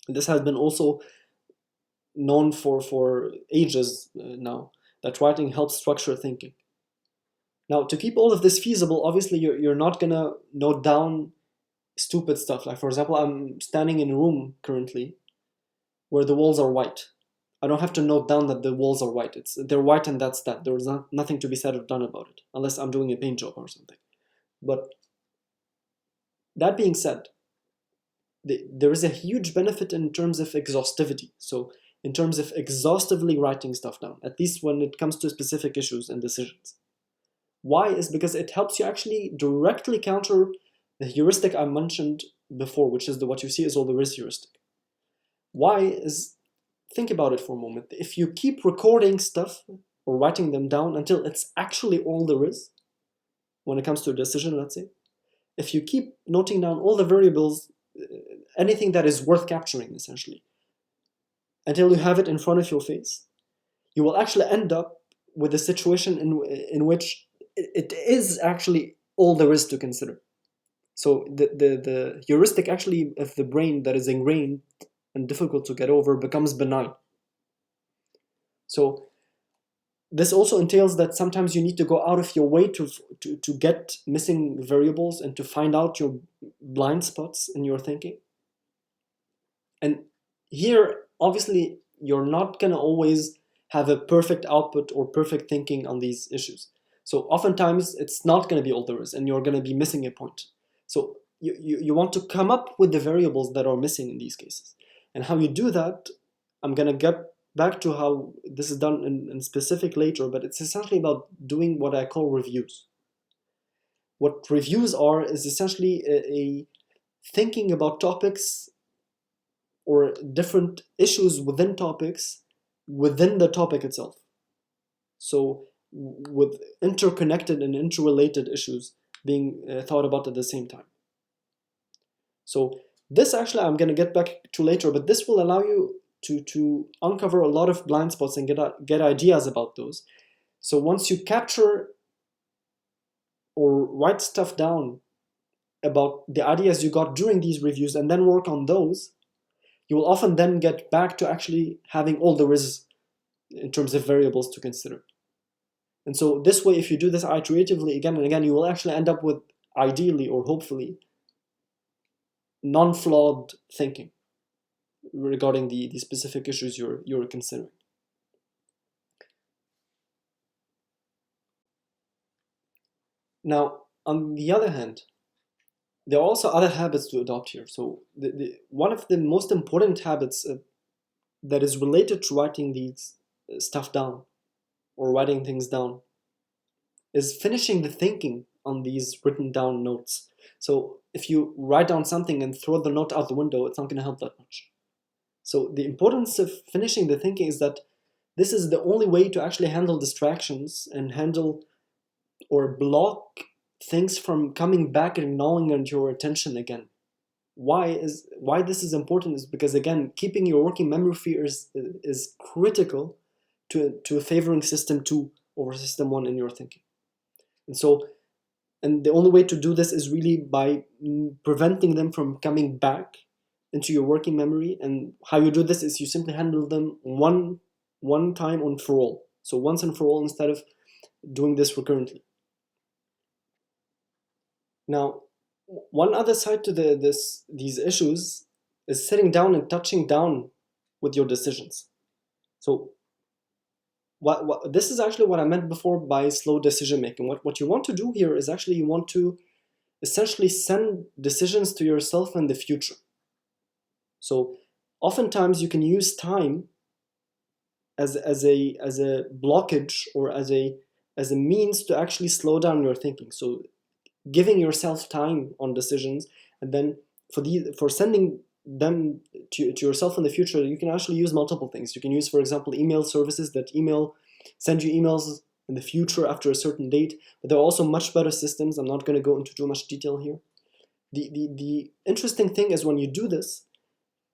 This has been also known for ages now, that writing helps structure thinking. Now, to keep all of this feasible, obviously you're not going to note down stupid stuff. Like, for example, I'm standing in a room currently where the walls are white. I don't have to note down that the walls are white. They're white and that's that. There's nothing to be said or done about it, unless I'm doing a paint job or something. But that being said, there is a huge benefit in terms of exhaustivity. So in terms of exhaustively writing stuff down, at least when it comes to specific issues and decisions. Why? Is because it helps you actually directly counter the heuristic I mentioned before, which is what you see is all the risk heuristic. Why is, think about it for a moment. If you keep recording stuff or writing them down until it's actually all there is, when it comes to a decision, let's say, if you keep noting down all the variables, anything that is worth capturing, essentially, until you have it in front of your face, you will actually end up with a situation in which it is actually all there is to consider. So the heuristic actually of the brain that is ingrained and difficult to get over becomes benign. So this also entails that sometimes you need to go out of your way to get missing variables and to find out your blind spots in your thinking. And here, obviously, you're not going to always have a perfect output or perfect thinking on these issues. So oftentimes it's not going to be all there is, and you're going to be missing a point. So you want to come up with the variables that are missing in these cases. And how you do that, I'm going to get back to how this is done in specific later, but it's essentially about doing what I call reviews. What reviews are is essentially a thinking about topics or different issues within topics within the topic itself. So with interconnected and interrelated issues being thought about at the same time. So this actually I'm going to get back to later, but this will allow you to uncover a lot of blind spots and get ideas about those. So once you capture or write stuff down about the ideas you got during these reviews and then work on those, you will often then get back to actually having all there is in terms of variables to consider. And so this way, if you do this iteratively again and again, you will actually end up with, ideally or hopefully, non-flawed thinking regarding the specific issues you're considering. Now, on the other hand, there are also other habits to adopt here. So one of the most important habits that is related to writing these stuff down or writing things down is finishing the thinking on these written down notes. So if you write down something and throw the note out the window, it's not going to help that much. So the importance of finishing the thinking is that this is the only way to actually handle distractions and handle or block things from coming back and gnawing at your attention again. Why this is important is because, again, keeping your working memory free is critical to a favoring system 2 over system 1 in your thinking. And the only way to do this is really by preventing them from coming back into your working memory. And how you do this is you simply handle them one time and for all. So once and for all, instead of doing this recurrently. Now, one other side to these issues is sitting down and touching down with your decisions. So this is actually what I meant before by slow decision making. What you want to do here is actually you want to essentially send decisions to yourself in the future. So oftentimes you can use time as a blockage or as a means to actually slow down your thinking. So giving yourself time on decisions, and then for sending them to yourself in the future, you can actually use multiple things. You can use, for example, email services that send you emails in the future after a certain date, but there are also much better systems. I'm not going to go into too much detail here. The interesting thing is when you do this,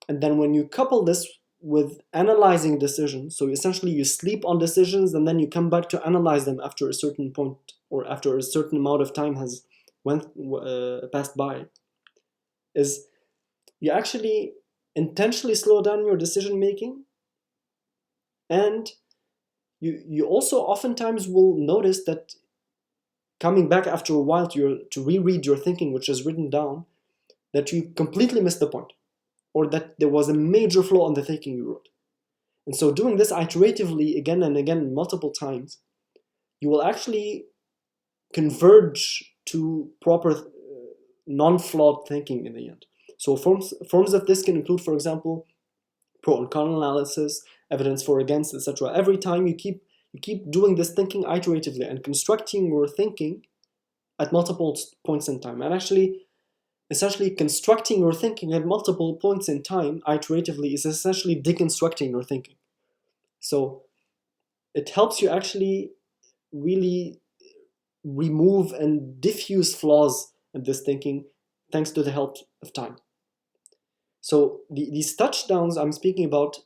and then when you couple this with analyzing decisions, so essentially you sleep on decisions and then you come back to analyze them after a certain point or after a certain amount of time has passed by, is you actually intentionally slow down your decision making, and you also oftentimes will notice that coming back after a while to reread your thinking, which is written down, that you completely missed the point, or that there was a major flaw in the thinking you wrote. And so doing this iteratively again and again multiple times, you will actually converge to proper non-flawed thinking in the end. So forms of this can include, for example, pro and con analysis, evidence for against, etc. Every time you keep doing this thinking iteratively and constructing your thinking at multiple points in time. And actually, essentially constructing your thinking at multiple points in time iteratively is essentially deconstructing your thinking. So it helps you actually really remove and diffuse flaws in this thinking thanks to the help of time. So these touchdowns I'm speaking about,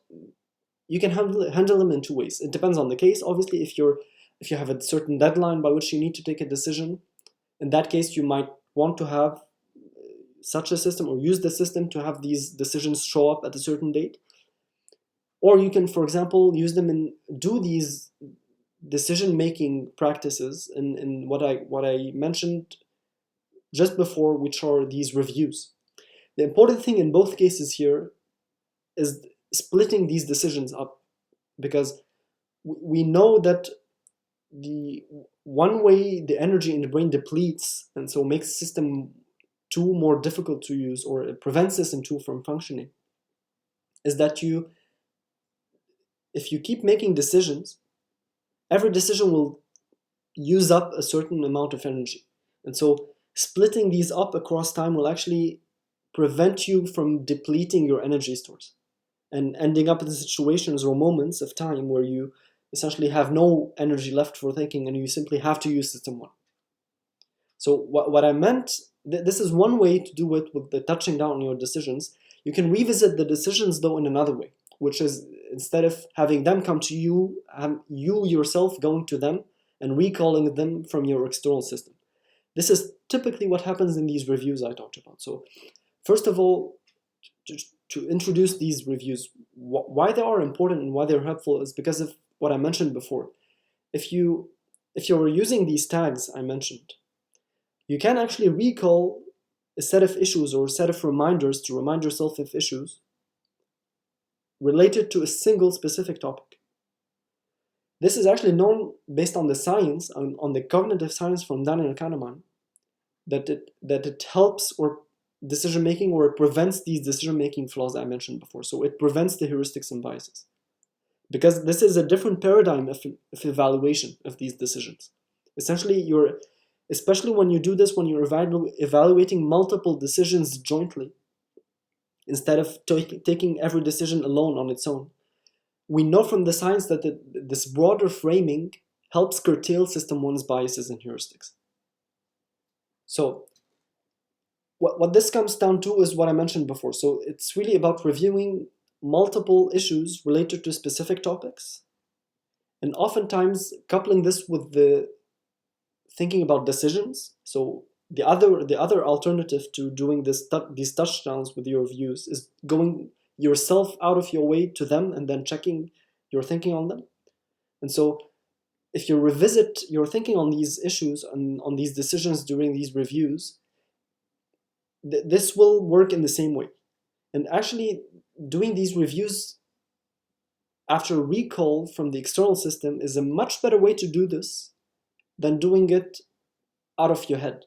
you can handle them in two ways. It depends on the case. Obviously, if you have a certain deadline by which you need to take a decision, in that case you might want to have such a system or use the system to have these decisions show up at a certain date. Or you can, for example, use them and do these decision-making practices in what I mentioned just before, which are these reviews. The important thing in both cases here is splitting these decisions up, because we know that the one way the energy in the brain depletes and so makes system 2 more difficult to use, or it prevents system 2 from functioning, is that if you keep making decisions, every decision will use up a certain amount of energy. And so splitting these up across time will actually prevent you from depleting your energy stores and ending up in situations or moments of time where you essentially have no energy left for thinking and you simply have to use system 1. So what I meant, this is one way to do it with the touching down on your decisions. You can revisit the decisions though in another way, which is instead of having them come to you, you yourself going to them and recalling them from your external system. This is typically what happens in these reviews I talked about. So first of all, to introduce these reviews, why they are important and why they're helpful is because of what I mentioned before. If you're using these tags I mentioned, you can actually recall a set of issues or a set of reminders to remind yourself of issues related to a single specific topic. This is actually known based on the science, on the cognitive science from Daniel Kahneman, that it helps or decision making, or it prevents these decision making flaws I mentioned before. So it prevents the heuristics and biases, because this is a different paradigm of evaluation of these decisions. Essentially, especially when you do this, when you're evaluating multiple decisions jointly, instead of taking every decision alone on its own, we know from the science that this broader framing helps curtail system 1's biases and heuristics. So what this comes down to is what I mentioned before. So it's really about reviewing multiple issues related to specific topics, and oftentimes coupling this with the thinking about decisions. So the other alternative to doing these touchdowns with your views is going yourself out of your way to them and then checking your thinking on them. And so if you revisit your thinking on these issues and on these decisions during these reviews, this will work in the same way. And actually doing these reviews after recall from the external system is a much better way to do this than doing it out of your head.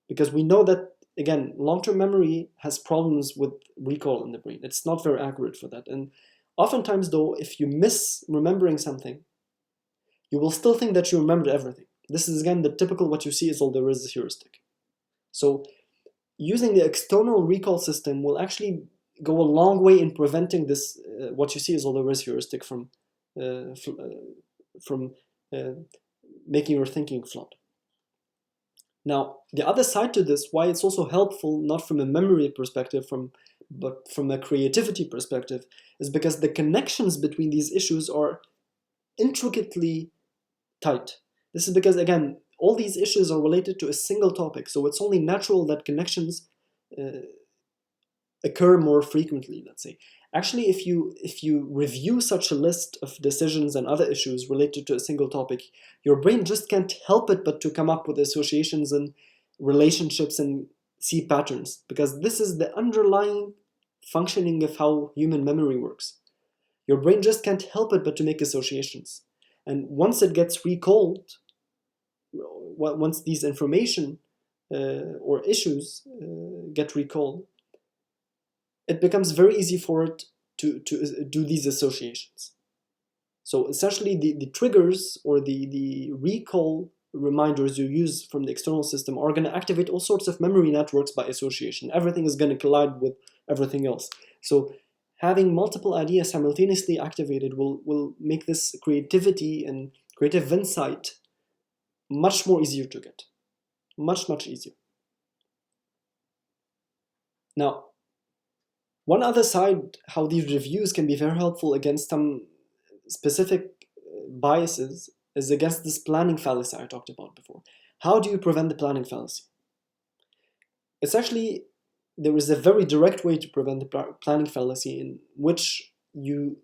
Because we know that, again, long-term memory has problems with recall in the brain. It's not very accurate for that. And oftentimes, though, if you miss remembering something, you will still think that you remembered everything. This is, again, the typical what you see is all there is a heuristic. So using the external recall system will actually go a long way in preventing this, what you see is all there is heuristic from making your thinking flawed. Now, the other side to this, why it's also helpful, not from a memory perspective, but from a creativity perspective, is because the connections between these issues are intricately tight. This is because, again, all these issues are related to a single topic, so it's only natural that connections occur more frequently, let's say. Actually, if you review such a list of decisions and other issues related to a single topic, your brain just can't help it but to come up with associations and relationships and see patterns, because this is the underlying functioning of how human memory works. Your brain just can't help it but to make associations. And once it gets recalled, once these information or issues get recalled, it becomes very easy for it to do these associations. So essentially the triggers or the recall reminders you use from the external system are going to activate all sorts of memory networks by association. Everything is going to collide with everything else. So having multiple ideas simultaneously activated will make this creativity and creative insight much more easier to get. Much easier. Now, one other side, how these reviews can be very helpful against some specific biases, is against this planning fallacy I talked about before. How do you prevent the planning fallacy? It's actually, there is a very direct way to prevent the planning fallacy, in which you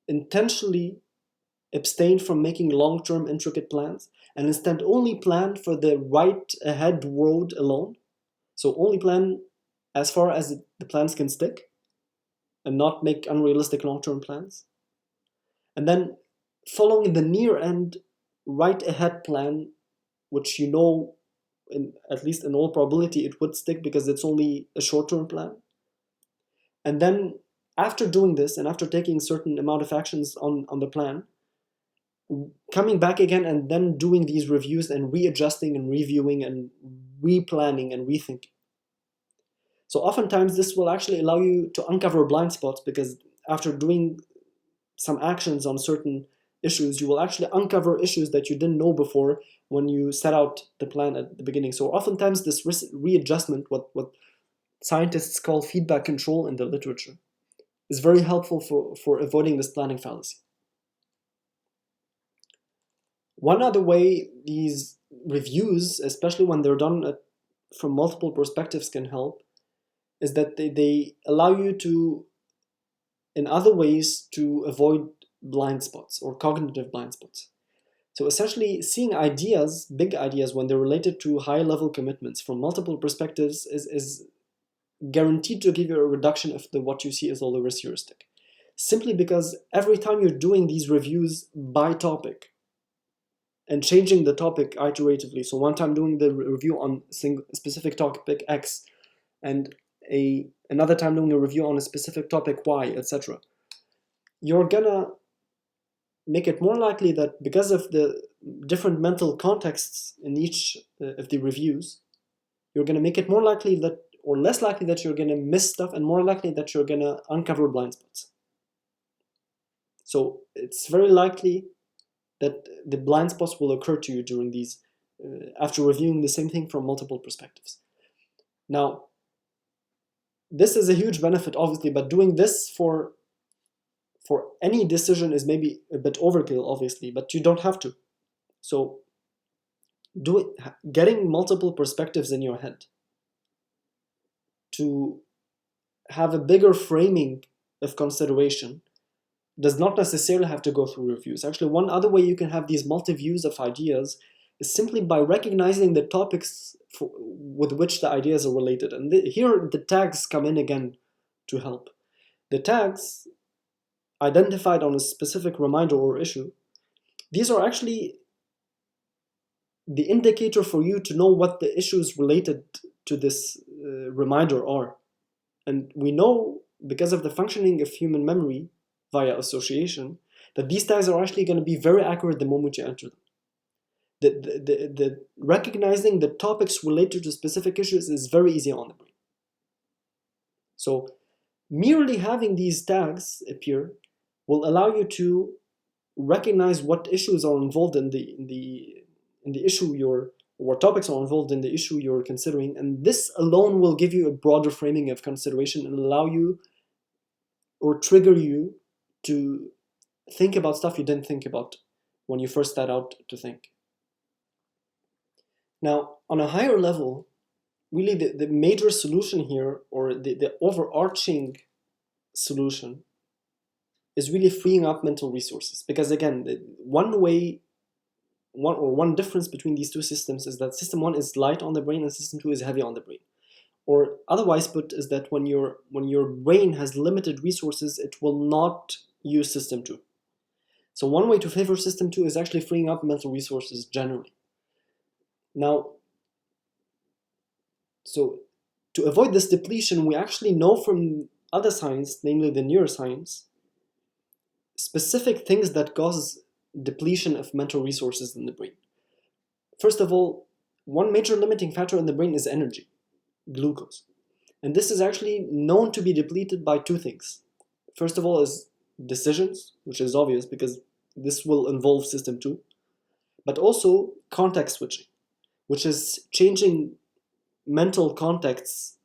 intentionally abstain from making long-term intricate plans and instead only plan for the right ahead road alone. So only plan as far as the plans can stick and not make unrealistic long-term plans. And then following the near end, right ahead plan, which you know, at least in all probability, it would stick because it's only a short-term plan. And then after doing this and after taking certain amount of actions on the plan, coming back again and then doing these reviews and readjusting and reviewing and replanning and rethinking. So oftentimes this will actually allow you to uncover blind spots, because after doing some actions on certain issues, you will actually uncover issues that you didn't know before when you set out the plan at the beginning. So oftentimes this readjustment, what scientists call feedback control in the literature, is very helpful for avoiding this planning fallacy. One other way these reviews, especially when they're done from multiple perspectives, can help is that they allow you to, in other ways, to avoid blind spots or cognitive blind spots. So essentially, seeing ideas, big ideas, when they're related to high-level commitments from multiple perspectives is guaranteed to give you a reduction of what you see as all the risk heuristic. Simply because every time you're doing these reviews by topic and changing the topic iteratively, so one time doing the review on specific topic X and another time doing a review on a specific topic Y, etc., you're gonna make it more likely that because of the different mental contexts in each of the reviews, you're gonna make it more likely that, or less likely that you're gonna miss stuff, and more likely that you're gonna uncover blind spots. So it's very likely that the blind spots will occur to you during these, after reviewing the same thing from multiple perspectives. Now, this is a huge benefit, obviously, but doing this for any decision is maybe a bit overkill, obviously, but you don't have to. So getting multiple perspectives in your head to have a bigger framing of consideration does not necessarily have to go through reviews. Actually, one other way you can have these multi-views of ideas is simply by recognizing the topics with which the ideas are related. And here the tags come in again to help. The tags identified on a specific reminder or issue, these are actually the indicator for you to know what the issues related to this reminder are. And we know, because of the functioning of human memory via association, that these tags are actually going to be very accurate the moment you enter them. The recognizing the topics related to specific issues is very easy on the brain. So merely having these tags appear will allow you to recognize what issues are involved in the issue what topics are involved in the issue you're considering, and this alone will give you a broader framing of consideration and allow you or trigger you to think about stuff you didn't think about when you first set out to think. Now, on a higher level, really the major solution here, or the overarching solution, is really freeing up mental resources. Because again, one difference between these two systems is that system 1 is light on the brain and system 2 is heavy on the brain. Or otherwise put, is that when your brain has limited resources, it will not use system 2. So one way to favor system 2 is actually freeing up mental resources generally. Now, so to avoid this depletion, we actually know from other science, namely the neuroscience, specific things that cause depletion of mental resources in the brain. First of all, one major limiting factor in the brain is energy, glucose. And this is actually known to be depleted by two things. First of all is decisions, which is obvious because this will involve system 2, but also context switching, which is changing mental contexts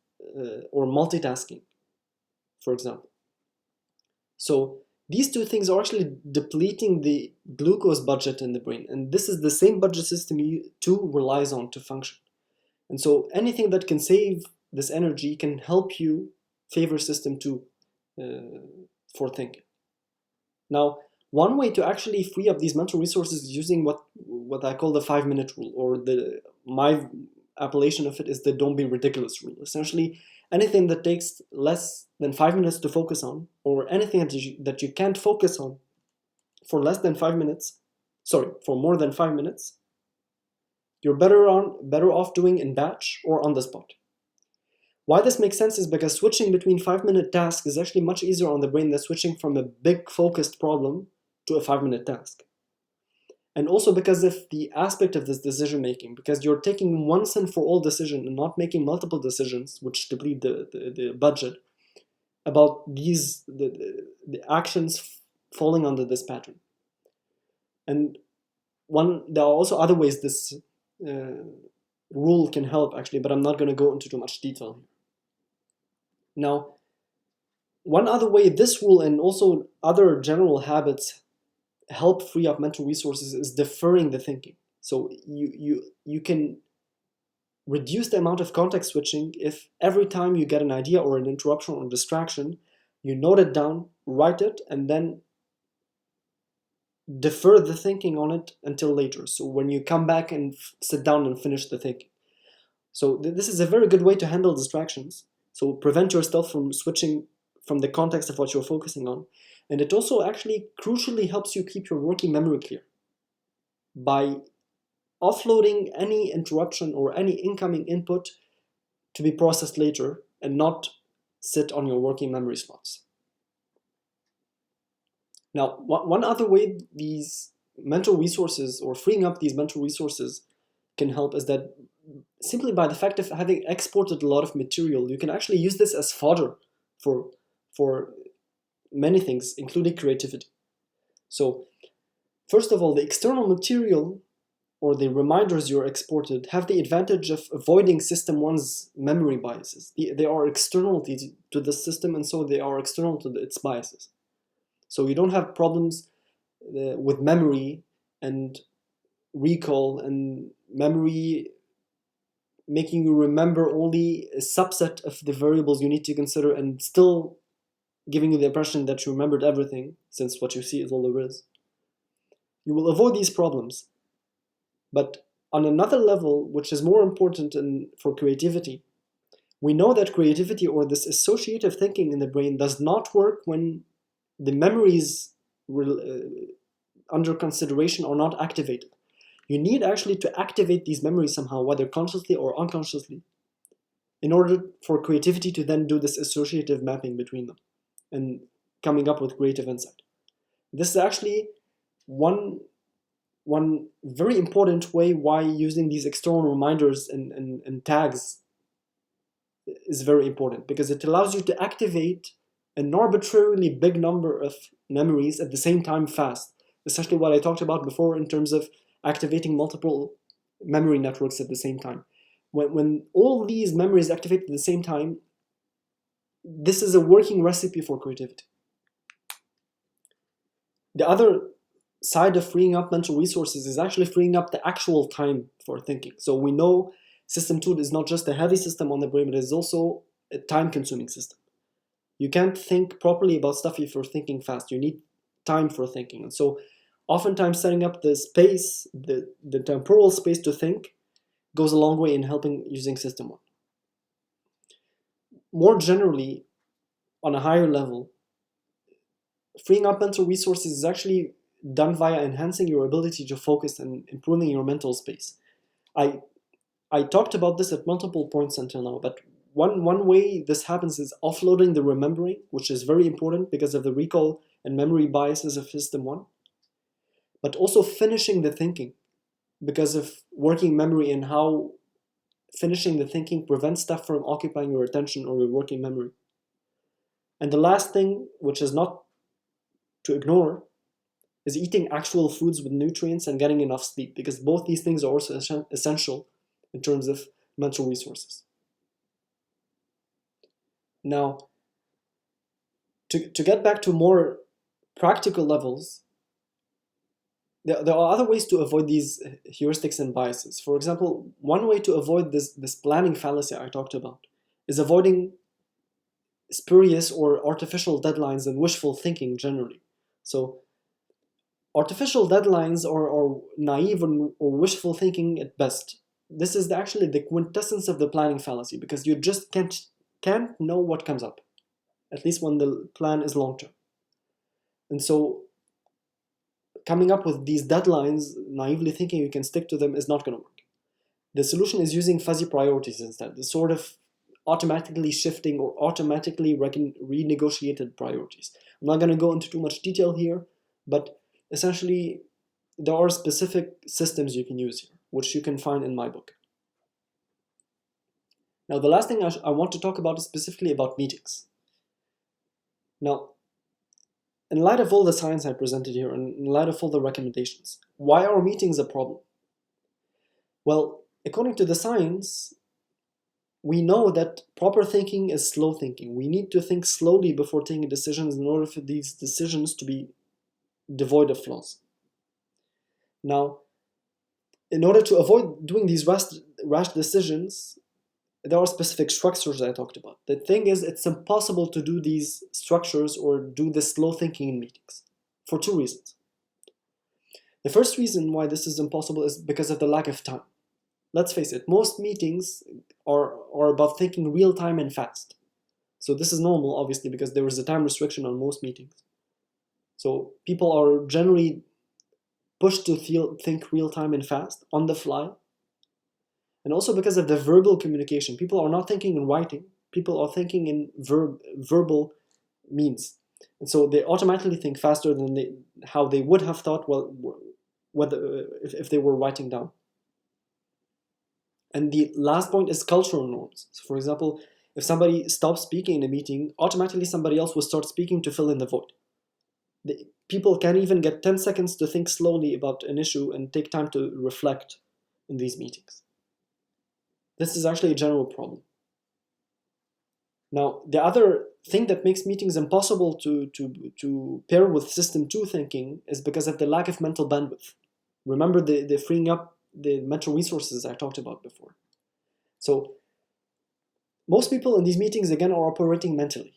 or multitasking, for example. So these two things are actually depleting the glucose budget in the brain, and this is the same budget system two relies on to function. And so anything that can save this energy can help you favor system 2 for thinking. Now, one way to actually free up these mental resources is using what I call the 5-minute rule, or my appellation of it is the don't be ridiculous rule. Essentially, anything that takes less than 5 minutes to focus on, or anything that you can't focus on for less than 5 minutes, for more than 5 minutes, you're better off doing in batch or on the spot. Why this makes sense is because switching between 5-minute tasks is actually much easier on the brain than switching from a big focused problem to a 5-minute task. And also because of the aspect of this decision making, because you're taking once and for all decision and not making multiple decisions, which deplete the budget, about the actions falling under this pattern. And there are also other ways this rule can help actually, but I'm not going to go into too much detail here. Now, one other way this rule and also other general habits help free up mental resources is deferring the thinking. So you can reduce the amount of context switching if every time you get an idea or an interruption or distraction, you note it down, write it, and then defer the thinking on it until later. So when you come back and sit down and finish the thinking. So this is a very good way to handle distractions. So prevent yourself from switching from the context of what you're focusing on. And it also actually crucially helps you keep your working memory clear by offloading any interruption or any incoming input to be processed later and not sit on your working memory slots. Now, one other way these mental resources or freeing up these mental resources can help is that simply by the fact of having exported a lot of material, you can actually use this as fodder for many things, including creativity. So, first of all, the external material or the reminders you're exported have the advantage of avoiding system one's memory biases. They are external to the system, and so they are external to its biases. So you don't have problems with memory and recall and memory making you remember only a subset of the variables you need to consider and still giving you the impression that you remembered everything, since what you see is all there is. You will avoid these problems. But on another level, which is more important for creativity, we know that creativity or this associative thinking in the brain does not work when the memories under consideration are not activated. You need actually to activate these memories somehow, whether consciously or unconsciously, in order for creativity to then do this associative mapping between them and coming up with creative insight. This is actually one very important way why using these external reminders and tags is very important, because it allows you to activate an arbitrarily big number of memories at the same time fast. Essentially what I talked about before in terms of activating multiple memory networks at the same time. When all these memories activate at the same time, this is a working recipe for creativity. The other side of freeing up mental resources is actually freeing up the actual time for thinking. So we know system 2 is not just a heavy system on the brain, but it is also a time-consuming system. You can't think properly about stuff if you're thinking fast. You need time for thinking. And so oftentimes setting up the space, the temporal space to think goes a long way in helping using system 1. More generally, on a higher level, freeing up mental resources is actually done via enhancing your ability to focus and improving your mental space. I talked about this at multiple points until now, but one way this happens is offloading the remembering, which is very important because of the recall and memory biases of system 1, but also finishing the thinking because of working memory and how finishing the thinking prevents stuff from occupying your attention or your working memory. And the last thing, which is not to ignore, is eating actual foods with nutrients and getting enough sleep, because both these things are also essential in terms of mental resources. Now, to get back to more practical levels, there are other ways to avoid these heuristics and biases. For example, one way to avoid this planning fallacy I talked about is avoiding spurious or artificial deadlines and wishful thinking generally. So artificial deadlines are naive or wishful thinking at best. This is actually the quintessence of the planning fallacy, because you just can't know what comes up, at least when the plan is long-term. And so coming up with these deadlines, naively thinking you can stick to them, is not going to work. The solution is using fuzzy priorities instead, the sort of automatically shifting or automatically renegotiated priorities. I'm not going to go into too much detail here, but essentially there are specific systems you can use here, which you can find in my book. Now, the last thing I want to talk about is specifically about meetings. Now, in light of all the science I presented here, and in light of all the recommendations, why are meetings a problem? Well, according to the science, we know that proper thinking is slow thinking. We need to think slowly before taking decisions in order for these decisions to be devoid of flaws. Now, in order to avoid doing these rash decisions, there are specific structures I talked about. The thing is, it's impossible to do these structures or do this slow thinking in meetings for two reasons. The first reason why this is impossible is because of the lack of time. Let's face it, most meetings are about thinking real time and fast. So this is normal, obviously, because there is a time restriction on most meetings. So people are generally pushed to think real time and fast, on the fly. And also because of the verbal communication. People are not thinking in writing. People are thinking in verbal means. And so they automatically think faster than how they would have thought if they were writing down. And the last point is cultural norms. So for example, if somebody stops speaking in a meeting, automatically somebody else will start speaking to fill in the void. People can't even get 10 seconds to think slowly about an issue and take time to reflect in these meetings. This is actually a general problem. Now, the other thing that makes meetings impossible to pair with system 2 thinking is because of the lack of mental bandwidth. Remember the freeing up the mental resources I talked about before. So most people in these meetings, again, are operating mentally.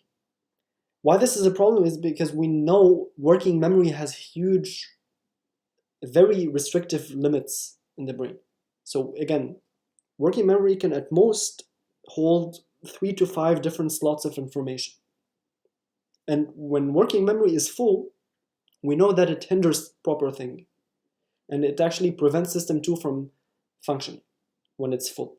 Why this is a problem is because we know working memory has huge, very restrictive limits in the brain. So again, working memory can at most hold 3 to 5 different slots of information. And when working memory is full, we know that it hinders proper thinking. And it actually prevents system 2 from functioning when it's full.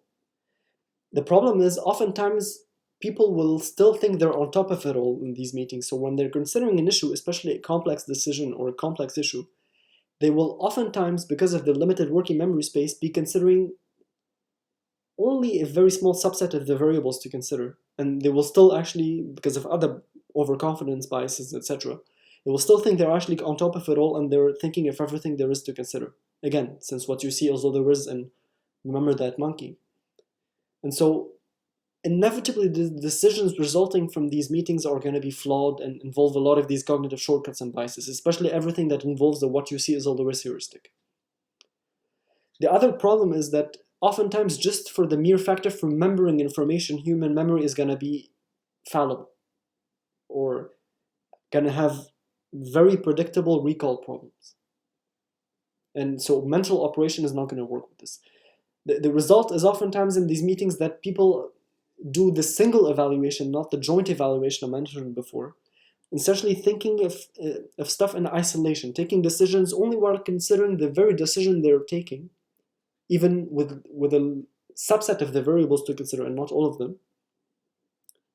The problem is oftentimes people will still think they're on top of it all in these meetings. So when they're considering an issue, especially a complex decision or a complex issue, they will oftentimes, because of the limited working memory space, be considering only a very small subset of the variables to consider. And they will still actually, because of other overconfidence biases, etc., they will still think they're actually on top of it all and they're thinking of everything there is to consider. Again, since what you see is all there is, and remember that monkey. And so inevitably the decisions resulting from these meetings are going to be flawed and involve a lot of these cognitive shortcuts and biases, especially everything that involves the what you see is all there is heuristic. The other problem is that oftentimes just for the mere fact of remembering information, human memory is going to be fallible or going to have very predictable recall problems. And so mental operation is not going to work with this. The result is oftentimes in these meetings that people do the single evaluation, not the joint evaluation I mentioned before, essentially thinking of stuff in isolation, taking decisions only while considering the very decision they're taking, even with a subset of the variables to consider and not all of them,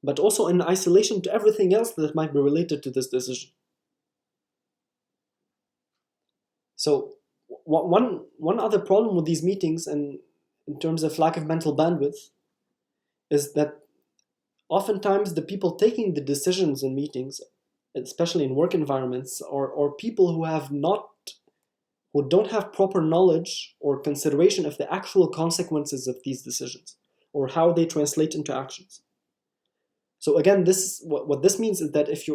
but also in isolation to everything else that might be related to this decision. So one other problem with these meetings, and in terms of lack of mental bandwidth, is that oftentimes the people taking the decisions in meetings, especially in work environments, are people who don't have proper knowledge or consideration of the actual consequences of these decisions or how they translate into actions. So again, what this means is that if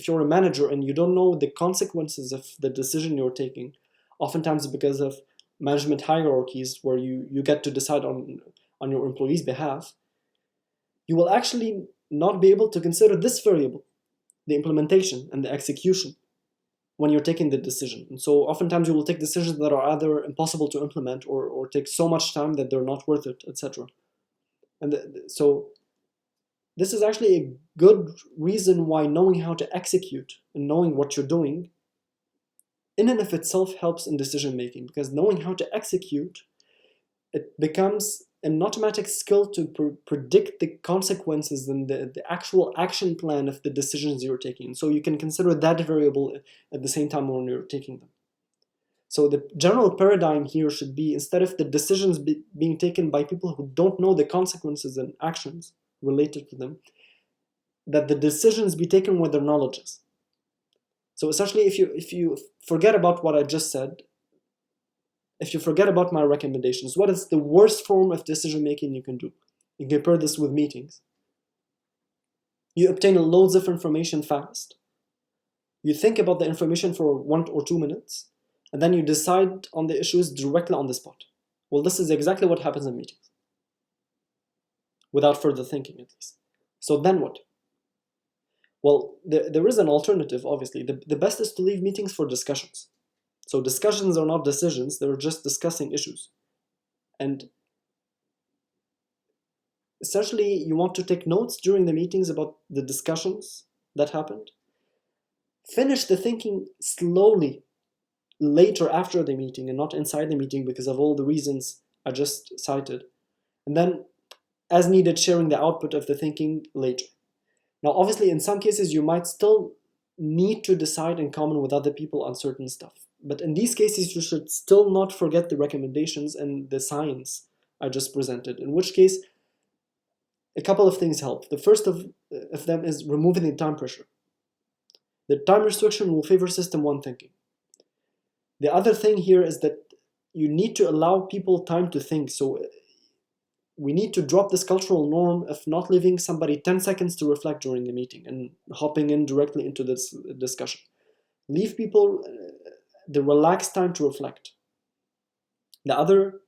you're a manager and you don't know the consequences of the decision you're taking, oftentimes because of management hierarchies where you get to decide on your employees' behalf, you will actually not be able to consider this variable, the implementation and the execution, when you're taking the decision. And so oftentimes you will take decisions that are either impossible to implement or take so much time that they're not worth it, etc. And so this is actually a good reason why knowing how to execute and knowing what you're doing in and of itself helps in decision making, because knowing how to execute, it becomes an automatic skill to predict the consequences and the actual action plan of the decisions you're taking. So you can consider that variable at the same time when you're taking them. So the general paradigm here should be, instead of the decisions being taken by people who don't know the consequences and actions related to them, that the decisions be taken with their knowledges. So essentially, if you forget about what I just said, if you forget about my recommendations, what is the worst form of decision making you can do? You compare this with meetings. You obtain loads of information fast. You think about the information for 1 or 2 minutes, and then you decide on the issues directly on the spot. Well, this is exactly what happens in meetings, without further thinking at least. So then what? Well, there is an alternative, obviously. The best is to leave meetings for discussions. So discussions are not decisions, they're just discussing issues. And essentially, you want to take notes during the meetings about the discussions that happened. Finish the thinking slowly later after the meeting and not inside the meeting because of all the reasons I just cited. And then, as needed, sharing the output of the thinking later. Now, obviously, in some cases, you might still need to decide in common with other people on certain stuff. But in these cases, you should still not forget the recommendations and the science I just presented, in which case, a couple of things help. The first of them is removing the time pressure. The time restriction will favor system 1 thinking. The other thing here is that you need to allow people time to think. So we need to drop this cultural norm of not leaving somebody 10 seconds to reflect during the meeting and hopping in directly into this discussion. Leave people the relaxed time to reflect. The other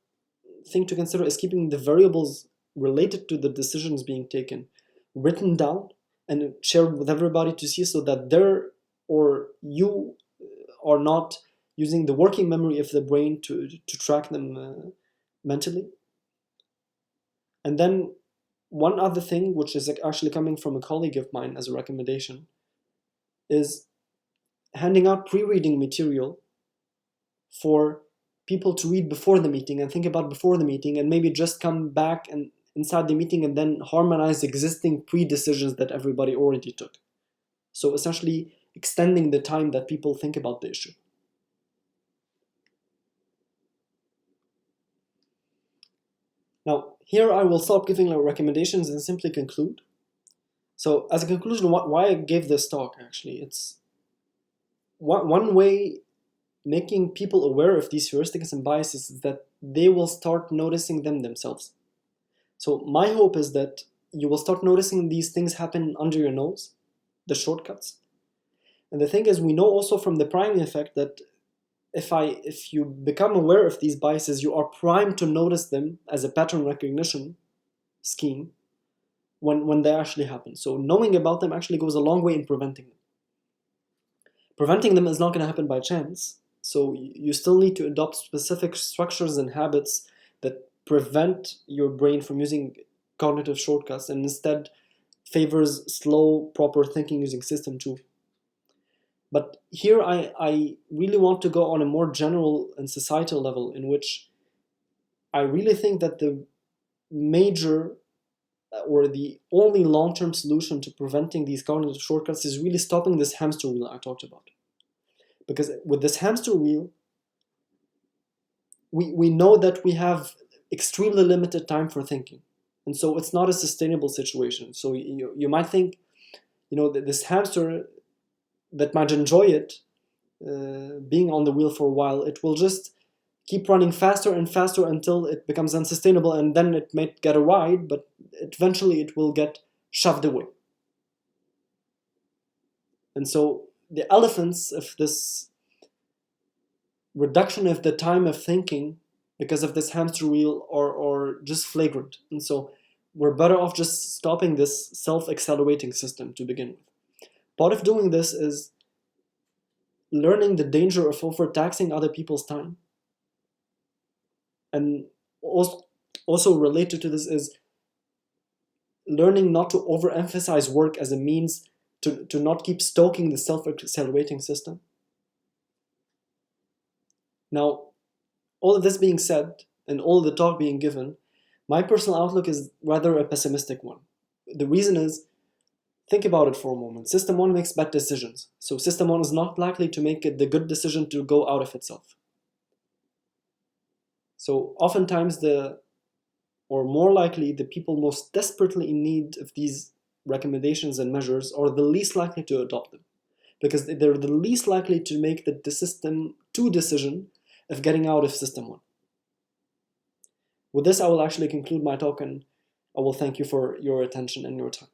thing to consider is keeping the variables related to the decisions being taken written down and shared with everybody to see, so that you are not using the working memory of the brain to track them mentally. And then one other thing, which is actually coming from a colleague of mine as a recommendation, is handing out pre-reading material for people to read before the meeting and think about before the meeting, and maybe just come back and inside the meeting and then harmonize existing pre-decisions that everybody already took. So essentially extending the time that people think about the issue. Now, here I will stop giving recommendations and simply conclude. So as a conclusion, why I gave this talk, actually, it's one way making people aware of these heuristics and biases is that they will start noticing them themselves. So my hope is that you will start noticing these things happen under your nose, the shortcuts. And the thing is, we know also from the priming effect that if you become aware of these biases, you are primed to notice them as a pattern recognition scheme when they actually happen. So knowing about them actually goes a long way in preventing them. Preventing them is not going to happen by chance. So you still need to adopt specific structures and habits that prevent your brain from using cognitive shortcuts and instead favors slow, proper thinking using system 2. But here I really want to go on a more general and societal level, in which I really think that the major or the only long-term solution to preventing these cognitive shortcuts is really stopping this hamster wheel I talked about. Because with this hamster wheel, we know that we have extremely limited time for thinking. And so it's not a sustainable situation. So you might think, that this hamster that might enjoy it, being on the wheel for a while, it will just keep running faster and faster until it becomes unsustainable, and then it might get a ride, but eventually it will get shoved away. And so the elephants of this reduction of the time of thinking because of this hamster wheel are just flagrant. And so we're better off just stopping this self-accelerating system to begin with. Part of doing this is learning the danger of overtaxing other people's time. And also related to this is learning not to overemphasize work as a means to not keep stoking the self-accelerating system. Now, all of this being said, and all the talk being given, my personal outlook is rather a pessimistic one. The reason is, think about it for a moment. System 1 makes bad decisions, so System 1 is not likely to make it the good decision to go out of itself. So oftentimes or more likely, the people most desperately in need of these recommendations and measures are the least likely to adopt them, because they're the least likely to make the System 2 decision of getting out of System 1. With this, I will actually conclude my talk, and I will thank you for your attention and your time.